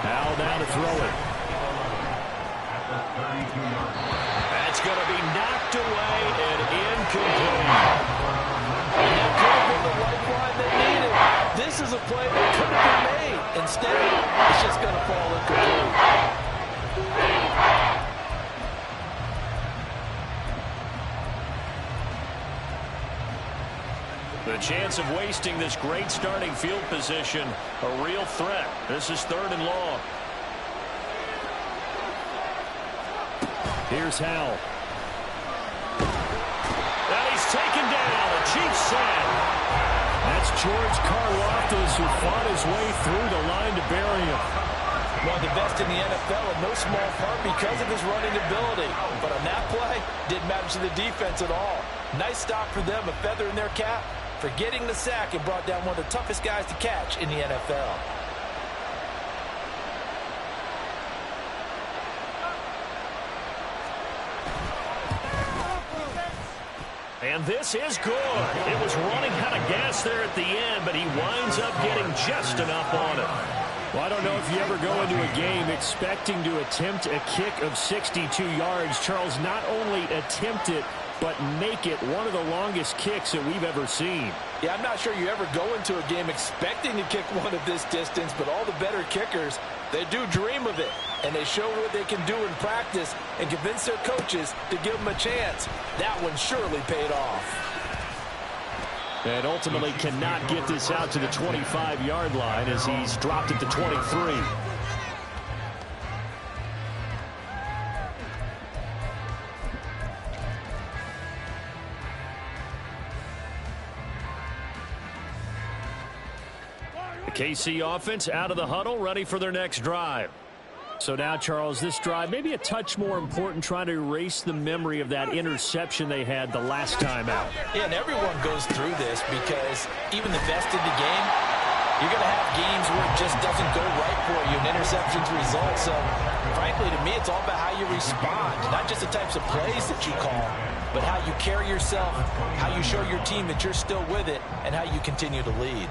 Now down to throw it. That's going to be knocked away and incomplete. And that could have been the lifeline they needed. This is a play that could have been made. Instead, it's just going to fall incomplete. The chance of wasting this great starting field position, a real threat. This is 3rd and long. Here's Howell. And he's taken down. A Chiefs sack. That's George Karlaftis who fought his way through the line to bury him. One of the best in the NFL in no small part because of his running ability. But on that play, didn't matter to the defense at all. Nice stop for them, a feather in their cap for getting the sack and brought down one of the toughest guys to catch in the NFL. And this is good. It was running out of gas there at the end, but he winds up getting just enough on it. Well, I don't know if you ever go into a game expecting to attempt a kick of 62 yards. Charles, not only attempt it, but make it one of the longest kicks that we've ever seen. Yeah, I'm not sure you ever go into a game expecting to kick one of this distance, but all the better kickers, they do dream of it. And they show what they can do in practice and convince their coaches to give them a chance. That one surely paid off. And ultimately cannot get this out to the 25-yard line as he's dropped at the 23. The KC offense out of the huddle, ready for their next drive. So now, Charles, this drive maybe a touch more important, trying to erase the memory of that interception they had the last time out. Yeah, and everyone goes through this because even the best in the game, you're going to have games where it just doesn't go right for you and interceptions result. So, frankly, to me, it's all about how you respond, not just the types of plays that you call, but how you carry yourself, how you show your team that you're still with it, and how you continue to lead.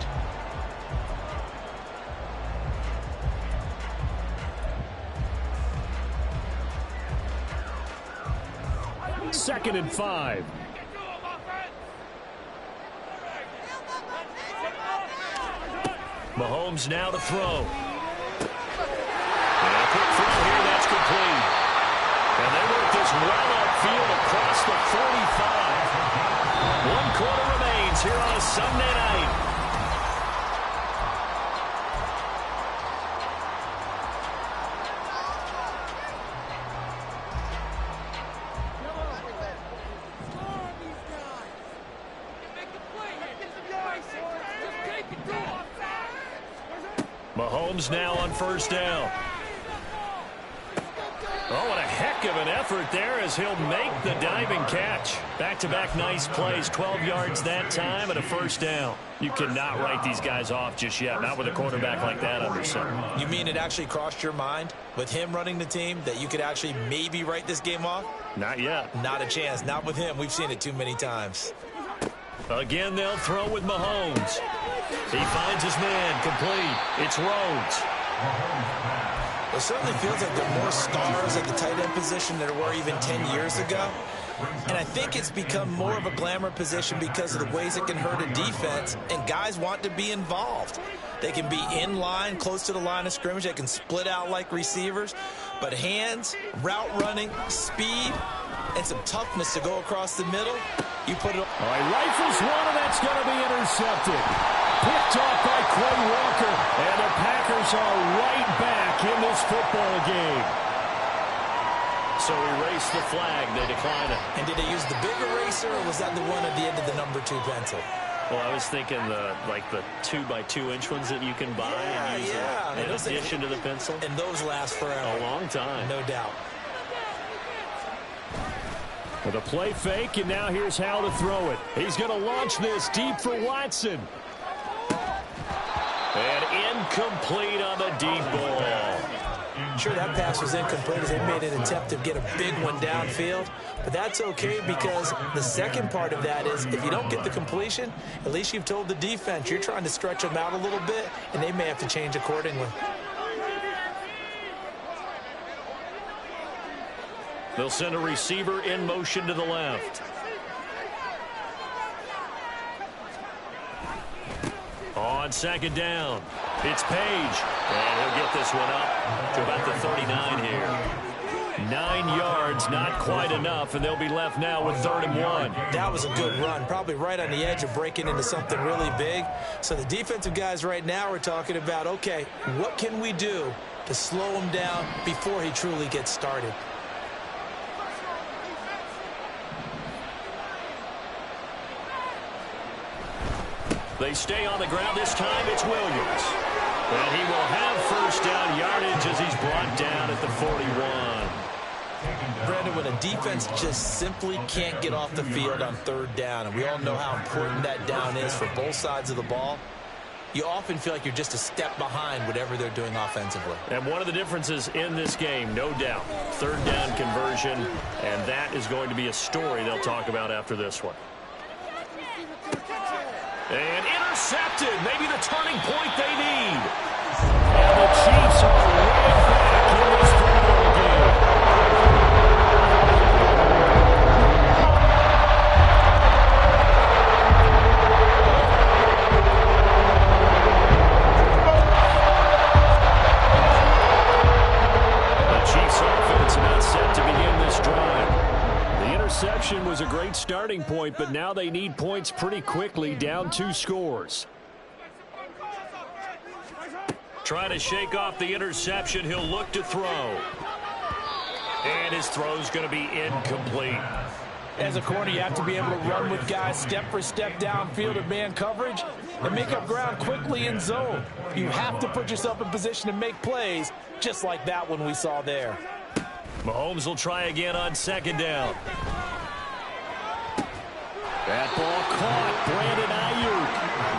2nd and 5. Mahomes now to throw. And a quick throw here, that's complete. And they work this well upfield across the 45. 1 quarter remains here on a Sunday night. Mahomes now on first down. Oh, what a heck of an effort there as he'll make the diving catch. Back-to-back nice plays, 12 yards that time and a first down. You cannot write these guys off just yet, not with a quarterback like that under center. You mean it actually crossed your mind with him running the team that you could actually maybe write this game off? Not yet. Not a chance. Not with him. We've seen it too many times. Again, they'll throw with Mahomes. He finds his man, complete. It's Rhodes. It certainly feels like there are more stars at the tight end position than there were even 10 years ago. And I think it's become more of a glamour position because of the ways it can hurt a defense, and guys want to be involved. They can be in line, close to the line of scrimmage. They can split out like receivers. But hands, route running, speed, and some toughness to go across the middle, you put it on. All right, rifles one, and that's going to be intercepted. Picked off by Quay Walker, and the Packers are right back in this football game. So erase the flag. They decline it. And did they use the big eraser, or was that the one at the end of the number 2 pencil? Well, I was thinking the 2x2-inch ones that you can buy and use in addition to the pencil. And those last forever. A long time. No doubt. With a play fake, and now here's how to throw it. He's going to launch this deep for Watson. And incomplete on the deep ball. Sure, that pass was incomplete as they made an attempt to get a big one downfield. But that's okay because the second part of that is if you don't get the completion, at least you've told the defense you're trying to stretch them out a little bit, and they may have to change accordingly. They'll send a receiver in motion to the left. On second down, it's Page. And he'll get this one up to about the 39 here. 9 yards, not quite enough, and they'll be left now with 3rd and 1. That was a good run, probably right on the edge of breaking into something really big. So the defensive guys right now are talking about, okay, what can we do to slow him down before he truly gets started? They stay on the ground. This time it's Williams. And he will have first down yardage as he's brought down at the 41. Brandon, when a defense just simply can't get off the field on 3rd down, and we all know how important that down is for both sides of the ball, you often feel like you're just a step behind whatever they're doing offensively. And one of the differences in this game, no doubt, 3rd down conversion, and that is going to be a story they'll talk about after this one. And intercepted, maybe the turning point they need. And the Chiefs are right back in this football game. The Chiefs offense not set to begin this drive. The interception was a great starting point, but now they need points pretty quickly, down 2 scores. Trying to shake off the interception. He'll look to throw. And his throw's going to be incomplete. As a corner, you have to be able to run with guys step for step downfield of man coverage and make up ground quickly in zone. You have to put yourself in position to make plays, just like that one we saw there. Mahomes will try again on 2nd down. That ball caught. Brandon Ayuk.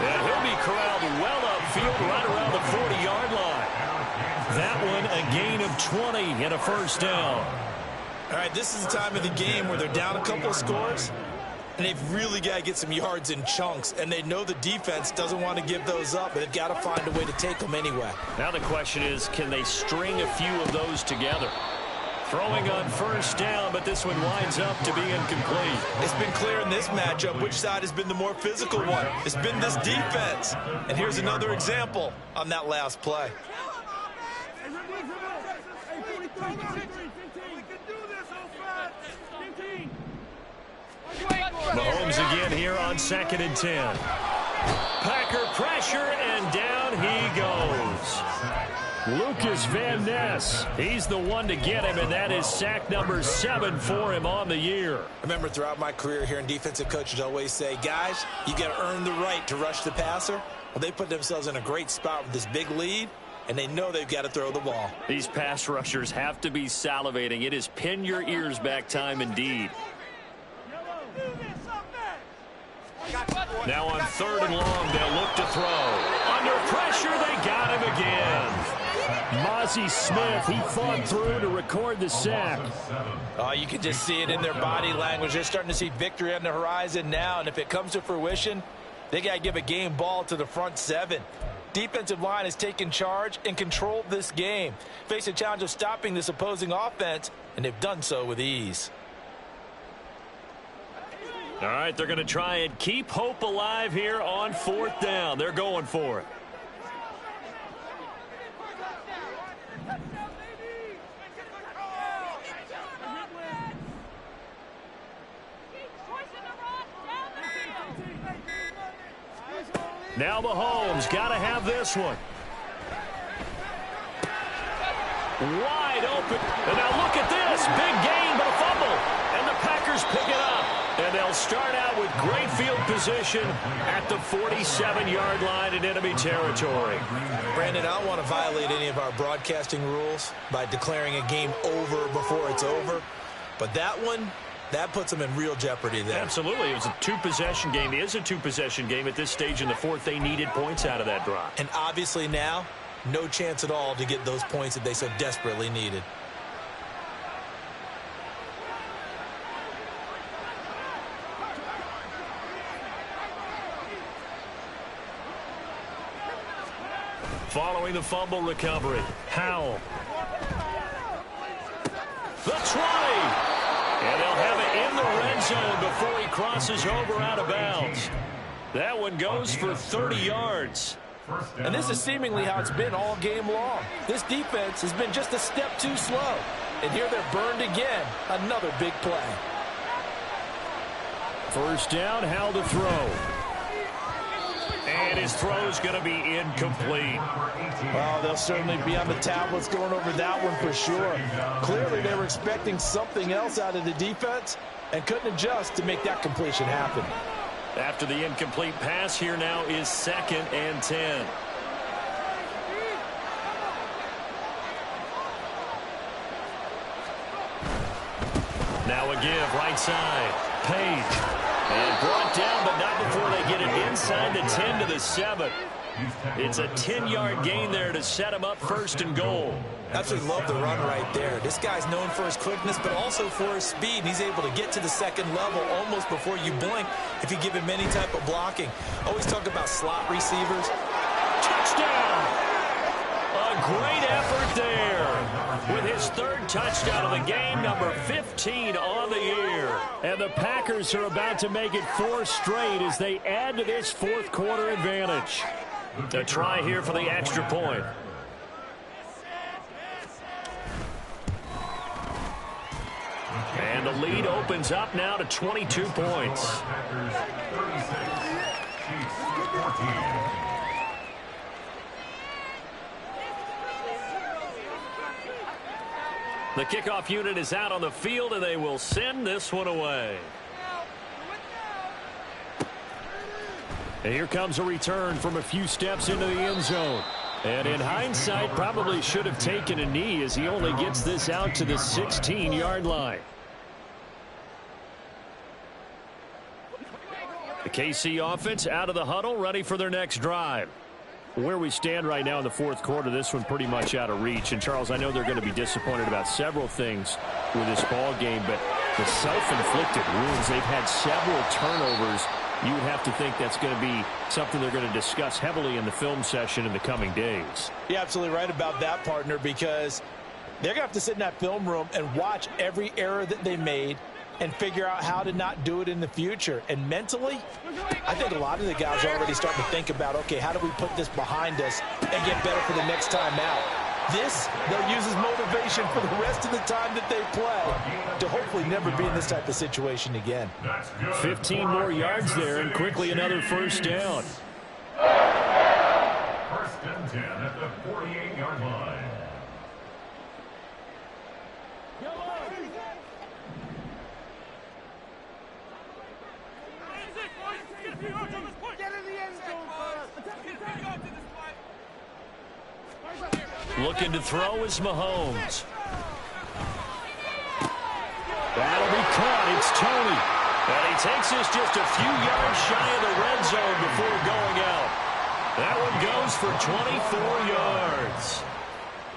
And he'll be corralled well upfield right around the 40-yard line. That one a gain of 20 and a first down. All right, this is the time of the game where they're down a couple of scores, and they've really got to get some yards in chunks, and they know the defense doesn't want to give those up, but they've got to find a way to take them anyway. Now the question is, can they string a few of those together? Throwing on first down, but this one winds up to be incomplete. It's been clear in this matchup which side has been the more physical one. It's been this defense. And here's another example on that last play. Mahomes again here on 2nd and 10. Packer pressure, and down he goes. Lucas Van Ness, he's the one to get him, and that is sack number 7 for him on the year. I remember throughout my career here in defensive coaches always say, guys, you got to earn the right to rush the passer. Well, they put themselves in a great spot with this big lead, and they know they've got to throw the ball. These pass rushers have to be salivating. It is pin your ears back time indeed. Now on 3rd and long, they'll look to throw. Under pressure, they got him again. Mozzie Smith, he fought through to record the sack. Oh, you can just see it in their body language. They're starting to see victory on the horizon now, and if it comes to fruition, they got to give a game ball to the front 7. Defensive line has taken charge and controlled this game. Face a challenge of stopping this opposing offense, and they've done so with ease. All right, they're going to try and keep hope alive here on 4th down. They're going for it. Now Mahomes got to have this one. Wide open. And now look at this. Big gain, but a fumble. And the Packers pick it up. And they'll start out with great field position at the 47-yard line in enemy territory. Brandon, I don't want to violate any of our broadcasting rules by declaring a game over before it's over. But that one, that puts them in real jeopardy there. Absolutely. It was a two-possession game. It is a two-possession game at this stage in the 4th. They needed points out of that drive. And obviously now, no chance at all to get those points that they so desperately needed. Following the fumble recovery, Howell. The 20. And they'll have it in the red zone before he crosses over out of bounds. That one goes for 30 yards. And this is seemingly how it's been all game long. This defense has been just a step too slow. And here they're burned again. Another big play. 1st down, Howell to throw. And his throw's going to be incomplete. Well, they'll certainly be on the tablets going over that one for sure. Clearly, they were expecting something else out of the defense and couldn't adjust to make that completion happen. After the incomplete pass, here now is 2nd and 10. Now a give, right side. Page. And brought down, but not before they get it inside the 10 to the 7. It's a 10-yard gain there to set him up 1st and goal. Absolutely love the run right there. This guy's known for his quickness, but also for his speed. And he's able to get to the 2nd level almost before you blink if you give him any type of blocking. Always talk about slot receivers. Touchdown! A great effort there with his 3rd touchdown of the game, number 15 on the year. And the Packers are about to make it 4 straight as they add to this 4th quarter advantage. A try here for the extra point. And the lead opens up now to 22 points. The kickoff unit is out on the field, and they will send this one away. And here comes a return from a few steps into the end zone. And in hindsight, probably should have taken a knee as he only gets this out to the 16-yard line. The KC offense out of the huddle, ready for their next drive. Where we stand right now in the 4th quarter, this one pretty much out of reach. And, Charles, I know they're going to be disappointed about several things with this ball game, but the self-inflicted wounds, they've had several turnovers. You would have to think that's going to be something they're going to discuss heavily in the film session in the coming days. You're absolutely right about that, partner, because They're going to have to sit in that film room and watch every error that they made and figure out how to not do it in the future. And mentally, I think a lot of the guys are already starting to think about, okay, how do we put this behind us and get better for the next time out? This, they'll use as motivation for the rest of the time that they play to hopefully never be in this type of situation again. 15 more yards there, and quickly another first down. First and 10 at the 48-yard line. Looking to throw is Mahomes. That'll be caught. It's Tony. And he takes this just a few yards shy of the red zone before going out. That one goes for 24 yards.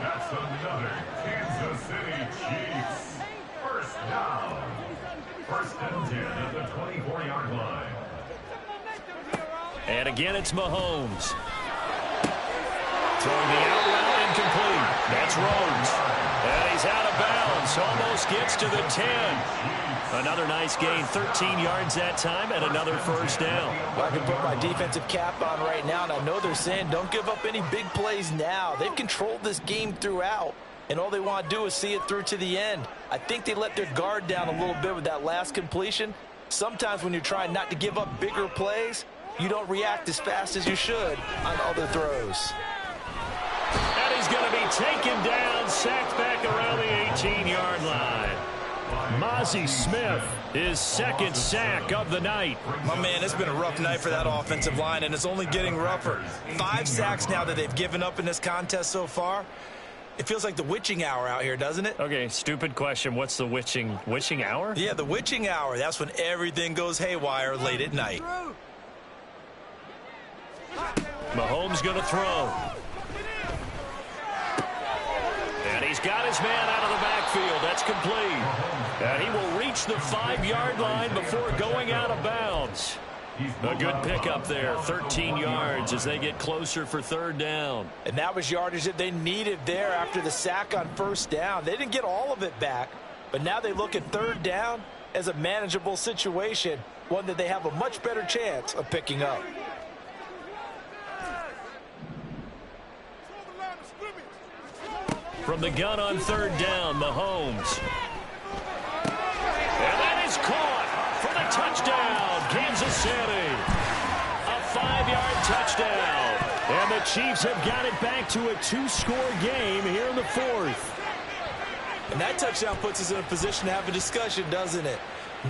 That's another Kansas City Chiefs. First down. First and 10 at the 24-yard line. And again, it's Mahomes. Throwing the out route incomplete. That's Rhodes. And he's out of bounds. Almost gets to the 10. Another nice gain. 13 yards that time and another first down. Well, I can put my defensive cap on right now, and I know they're saying don't give up any big plays now. They've controlled this game throughout, and all they want to do is see it through to the end. I think they let their guard down a little bit with that last completion. Sometimes when you're trying not to give up bigger plays, you don't react as fast as you should on other throws. And he's going to be taken down, sacked back around the 18-yard line. Mozzie Smith, his second sack of the night. My man, it's been a rough night for that offensive line, and it's only getting rougher. 5 sacks now that they've given up in this contest so far. It feels like the witching hour out here, doesn't it? Okay, stupid question. What's the witching hour? Yeah, the witching hour. That's when everything goes haywire late at night. Mahomes going to throw. And he's got his man out of the backfield. That's complete. And he will reach the 5-yard line before going out of bounds. A good pickup there, 13 yards as they get closer for third down. And that was yardage that they needed there after the sack on first down. They didn't get all of it back, but now they look at third down as a manageable situation, one that they have a much better chance of picking up. From the gun on third down, Mahomes. And that is caught for the touchdown, Kansas City. A 5-yard touchdown. And the Chiefs have got it back to a 2-score game here in the fourth. And that touchdown puts us in a position to have a discussion, doesn't it?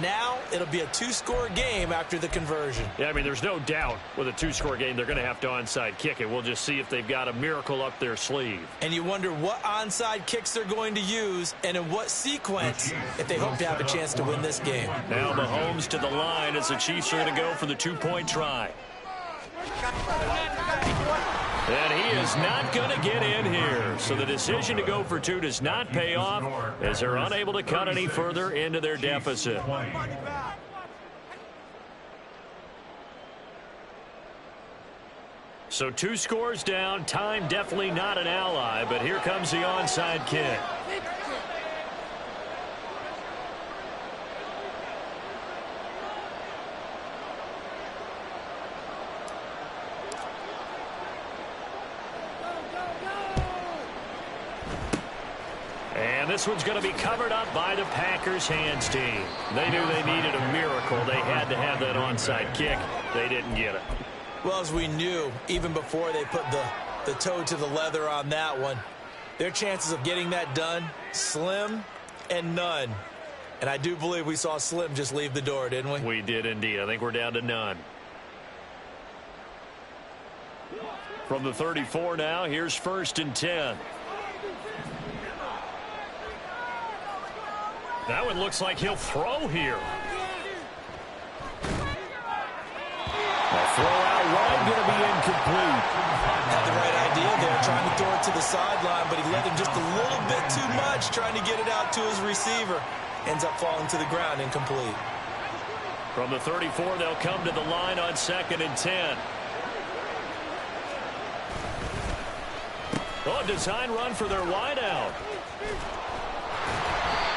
Now it'll be a 2-score game after the conversion. Yeah, I mean, there's no doubt with a 2-score game they're going to have to onside kick it. We'll just see if they've got a miracle up their sleeve. And you wonder what onside kicks they're going to use and in what sequence if they hope to have a chance to win this game. Now Mahomes to the line as the Chiefs are going to go for the 2-point try. And he is not going to get in here. So the decision to go for 2 does not pay off as they're unable to cut any further into their deficit. So 2 scores down. Time definitely not an ally, but here comes the onside kick. And this one's going to be covered up by the Packers hands team. They knew they needed a miracle. They had to have that onside kick. They didn't get it. Well, as we knew, even before they put the toe to the leather on that one, their chances of getting that done, slim and none. And I do believe we saw Slim just leave the door, didn't we? We did indeed. I think we're down to none. From the 34 now, here's 1st and 10. That one looks like he'll throw here. A throw out wide, going to be incomplete. Had the right idea there, trying to throw it to the sideline, but he let him just a little bit too much, trying to get it out to his receiver. Ends up falling to the ground, incomplete. From the 34, they'll come to the line on 2nd and 10. Oh, design run for their wideout.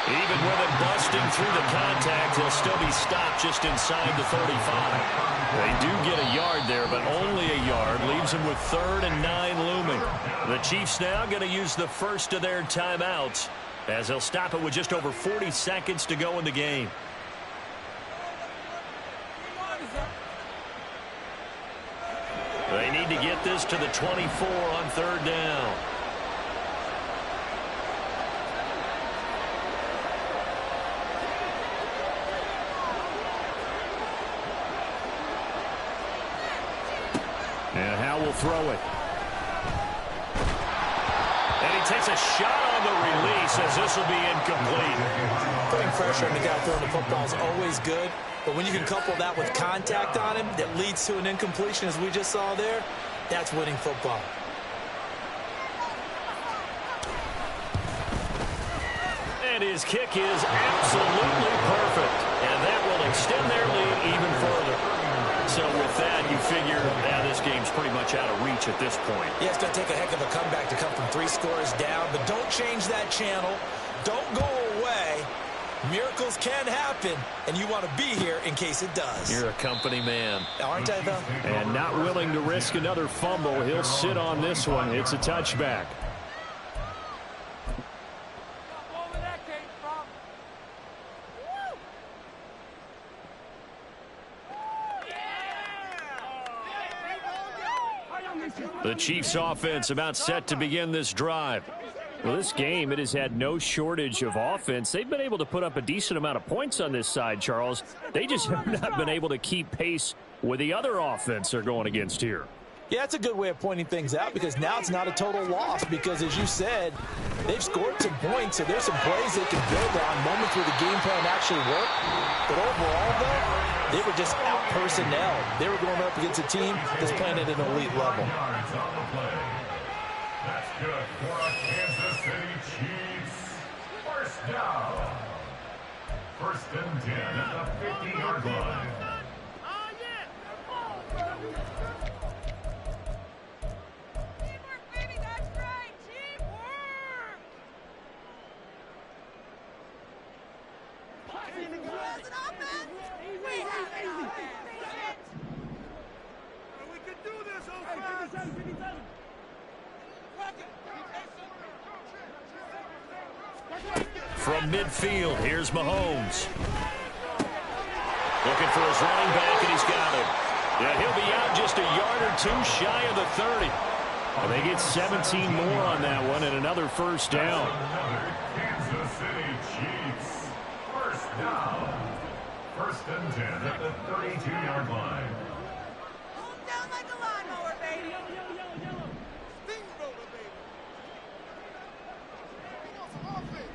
Even with him busting through the contact, he'll still be stopped just inside the 35. They do get a yard there, but only a yard. Leaves him with 3rd and 9 looming. The Chiefs now going to use the first of their timeouts as they'll stop it with just over 40 seconds to go in the game. They need to get this to the 24 on 3rd down. And Howe will throw it. And he takes a shot on the release as this will be incomplete. Putting pressure on the guy throwing the football is always good, but when you can couple that with contact on him that leads to an incompletion, as we just saw there, that's winning football. And his kick is absolutely perfect. And that will extend their lead even further. So with that, you figure this game's pretty much out of reach at this point. Yeah, it's going to take a heck of a comeback to come from 3 scores down, but don't change that channel. Don't go away. Miracles can happen, and you want to be here in case it does. You're a company man. Aren't I, though? And not willing to risk another fumble. He'll sit on this one. It's a touchback. The Chiefs offense about set to begin this drive. Well, this game, it has had no shortage of offense. They've been able to put up a decent amount of points on this side, Charles. They just have not been able to keep pace with the other offense they're going against here. Yeah, that's a good way of pointing things out because now it's not a total loss because, as you said, they've scored some points, so there's some plays they can build on, moments where the game plan actually worked. But overall, though, they were just out-personnel. They were going up against a team that's playing at an elite level. That's good for a Kansas City Chiefs. First down. 1st and 10 at the 50-yard line. From midfield, here's Mahomes. Looking for his running back, and he's got him. Yeah, he'll be out just a yard or 2 shy of the 30. Well, they get 17 more on that one and another first down. Another Kansas City Chiefs. First down. 1st and 10 at the 32-yard line. Down like a lawnmower, baby. Steamroller, baby.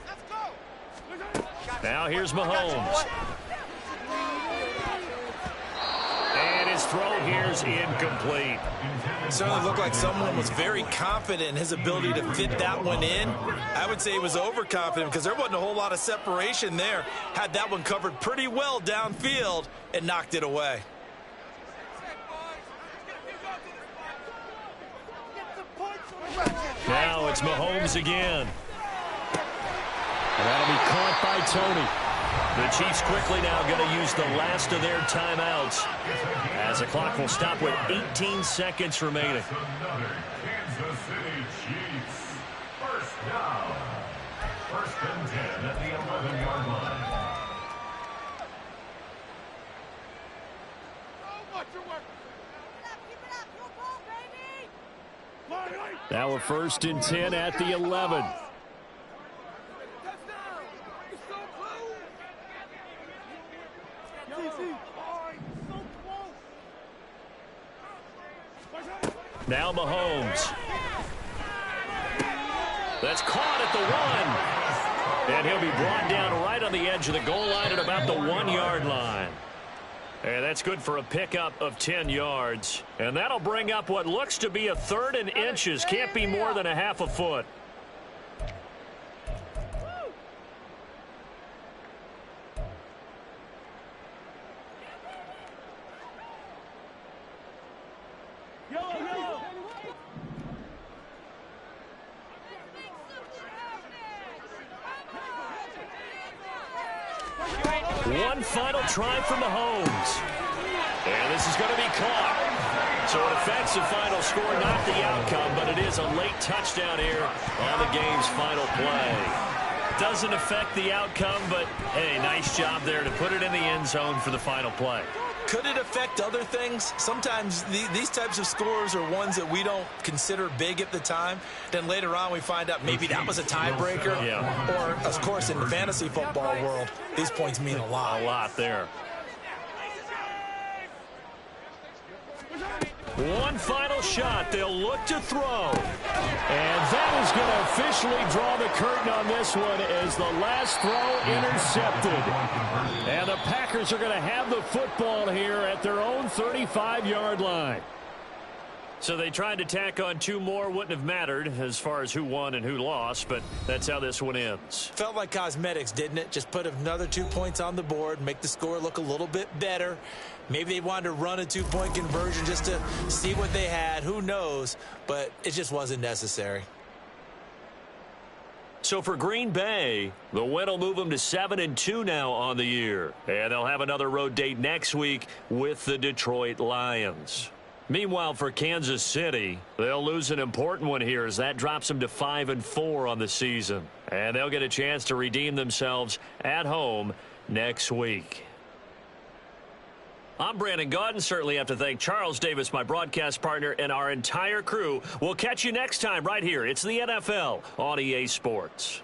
Let's go. Now here's Mahomes. And his throw here's incomplete. It certainly looked like someone was very confident in his ability to fit that one in. I would say he was overconfident because there wasn't a whole lot of separation there. Had that one covered pretty well downfield and knocked it away. Now it's Mahomes again. And that'll be caught by Tony. The Chiefs quickly now going to use the last of their timeouts as the clock will stop with 18 seconds remaining. Another Kansas City Chiefs. First down. 1st and 10 at the 11-yard line. Now a 1st and 10 at the 11. Now Mahomes. That's caught at the 1. And he'll be brought down right on the edge of the goal line at about the 1-yard line. And that's good for a pickup of 10 yards. And that'll bring up what looks to be a 3rd and inches. Can't be more than a half a foot. One final try for Mahomes. And this is going to be caught. So it affects the final score, not the outcome, but it is a late touchdown here on the game's final play. Doesn't affect the outcome, but, hey, nice job there to put it in the end zone for the final play. Could it affect other things? Sometimes these types of scores are ones that we don't consider big at the time. Then later on we find out maybe that was a tiebreaker. Yeah. Or, of course, in the fantasy football world, these points mean a lot. A lot there. One final shot. They'll look to throw. And that is going to officially draw the curtain on this one as the last throw intercepted. And the Packers are going to have the football here at their own 35-yard line. So they tried to tack on two more. Wouldn't have mattered as far as who won and who lost, but that's how this one ends. Felt like cosmetics, didn't it? Just put another 2 points on the board, make the score look a little bit better. Maybe they wanted to run a 2-point conversion just to see what they had. Who knows? But it just wasn't necessary. So for Green Bay, the win will move them to 7-2 now on the year. And they'll have another road date next week with the Detroit Lions. Meanwhile, for Kansas City, they'll lose an important one here as that drops them to 5-4 on the season. And they'll get a chance to redeem themselves at home next week. I'm Brandon Gaudin. Certainly have to thank Charles Davis, my broadcast partner, and our entire crew. We'll catch you next time right here. It's the NFL on EA Sports.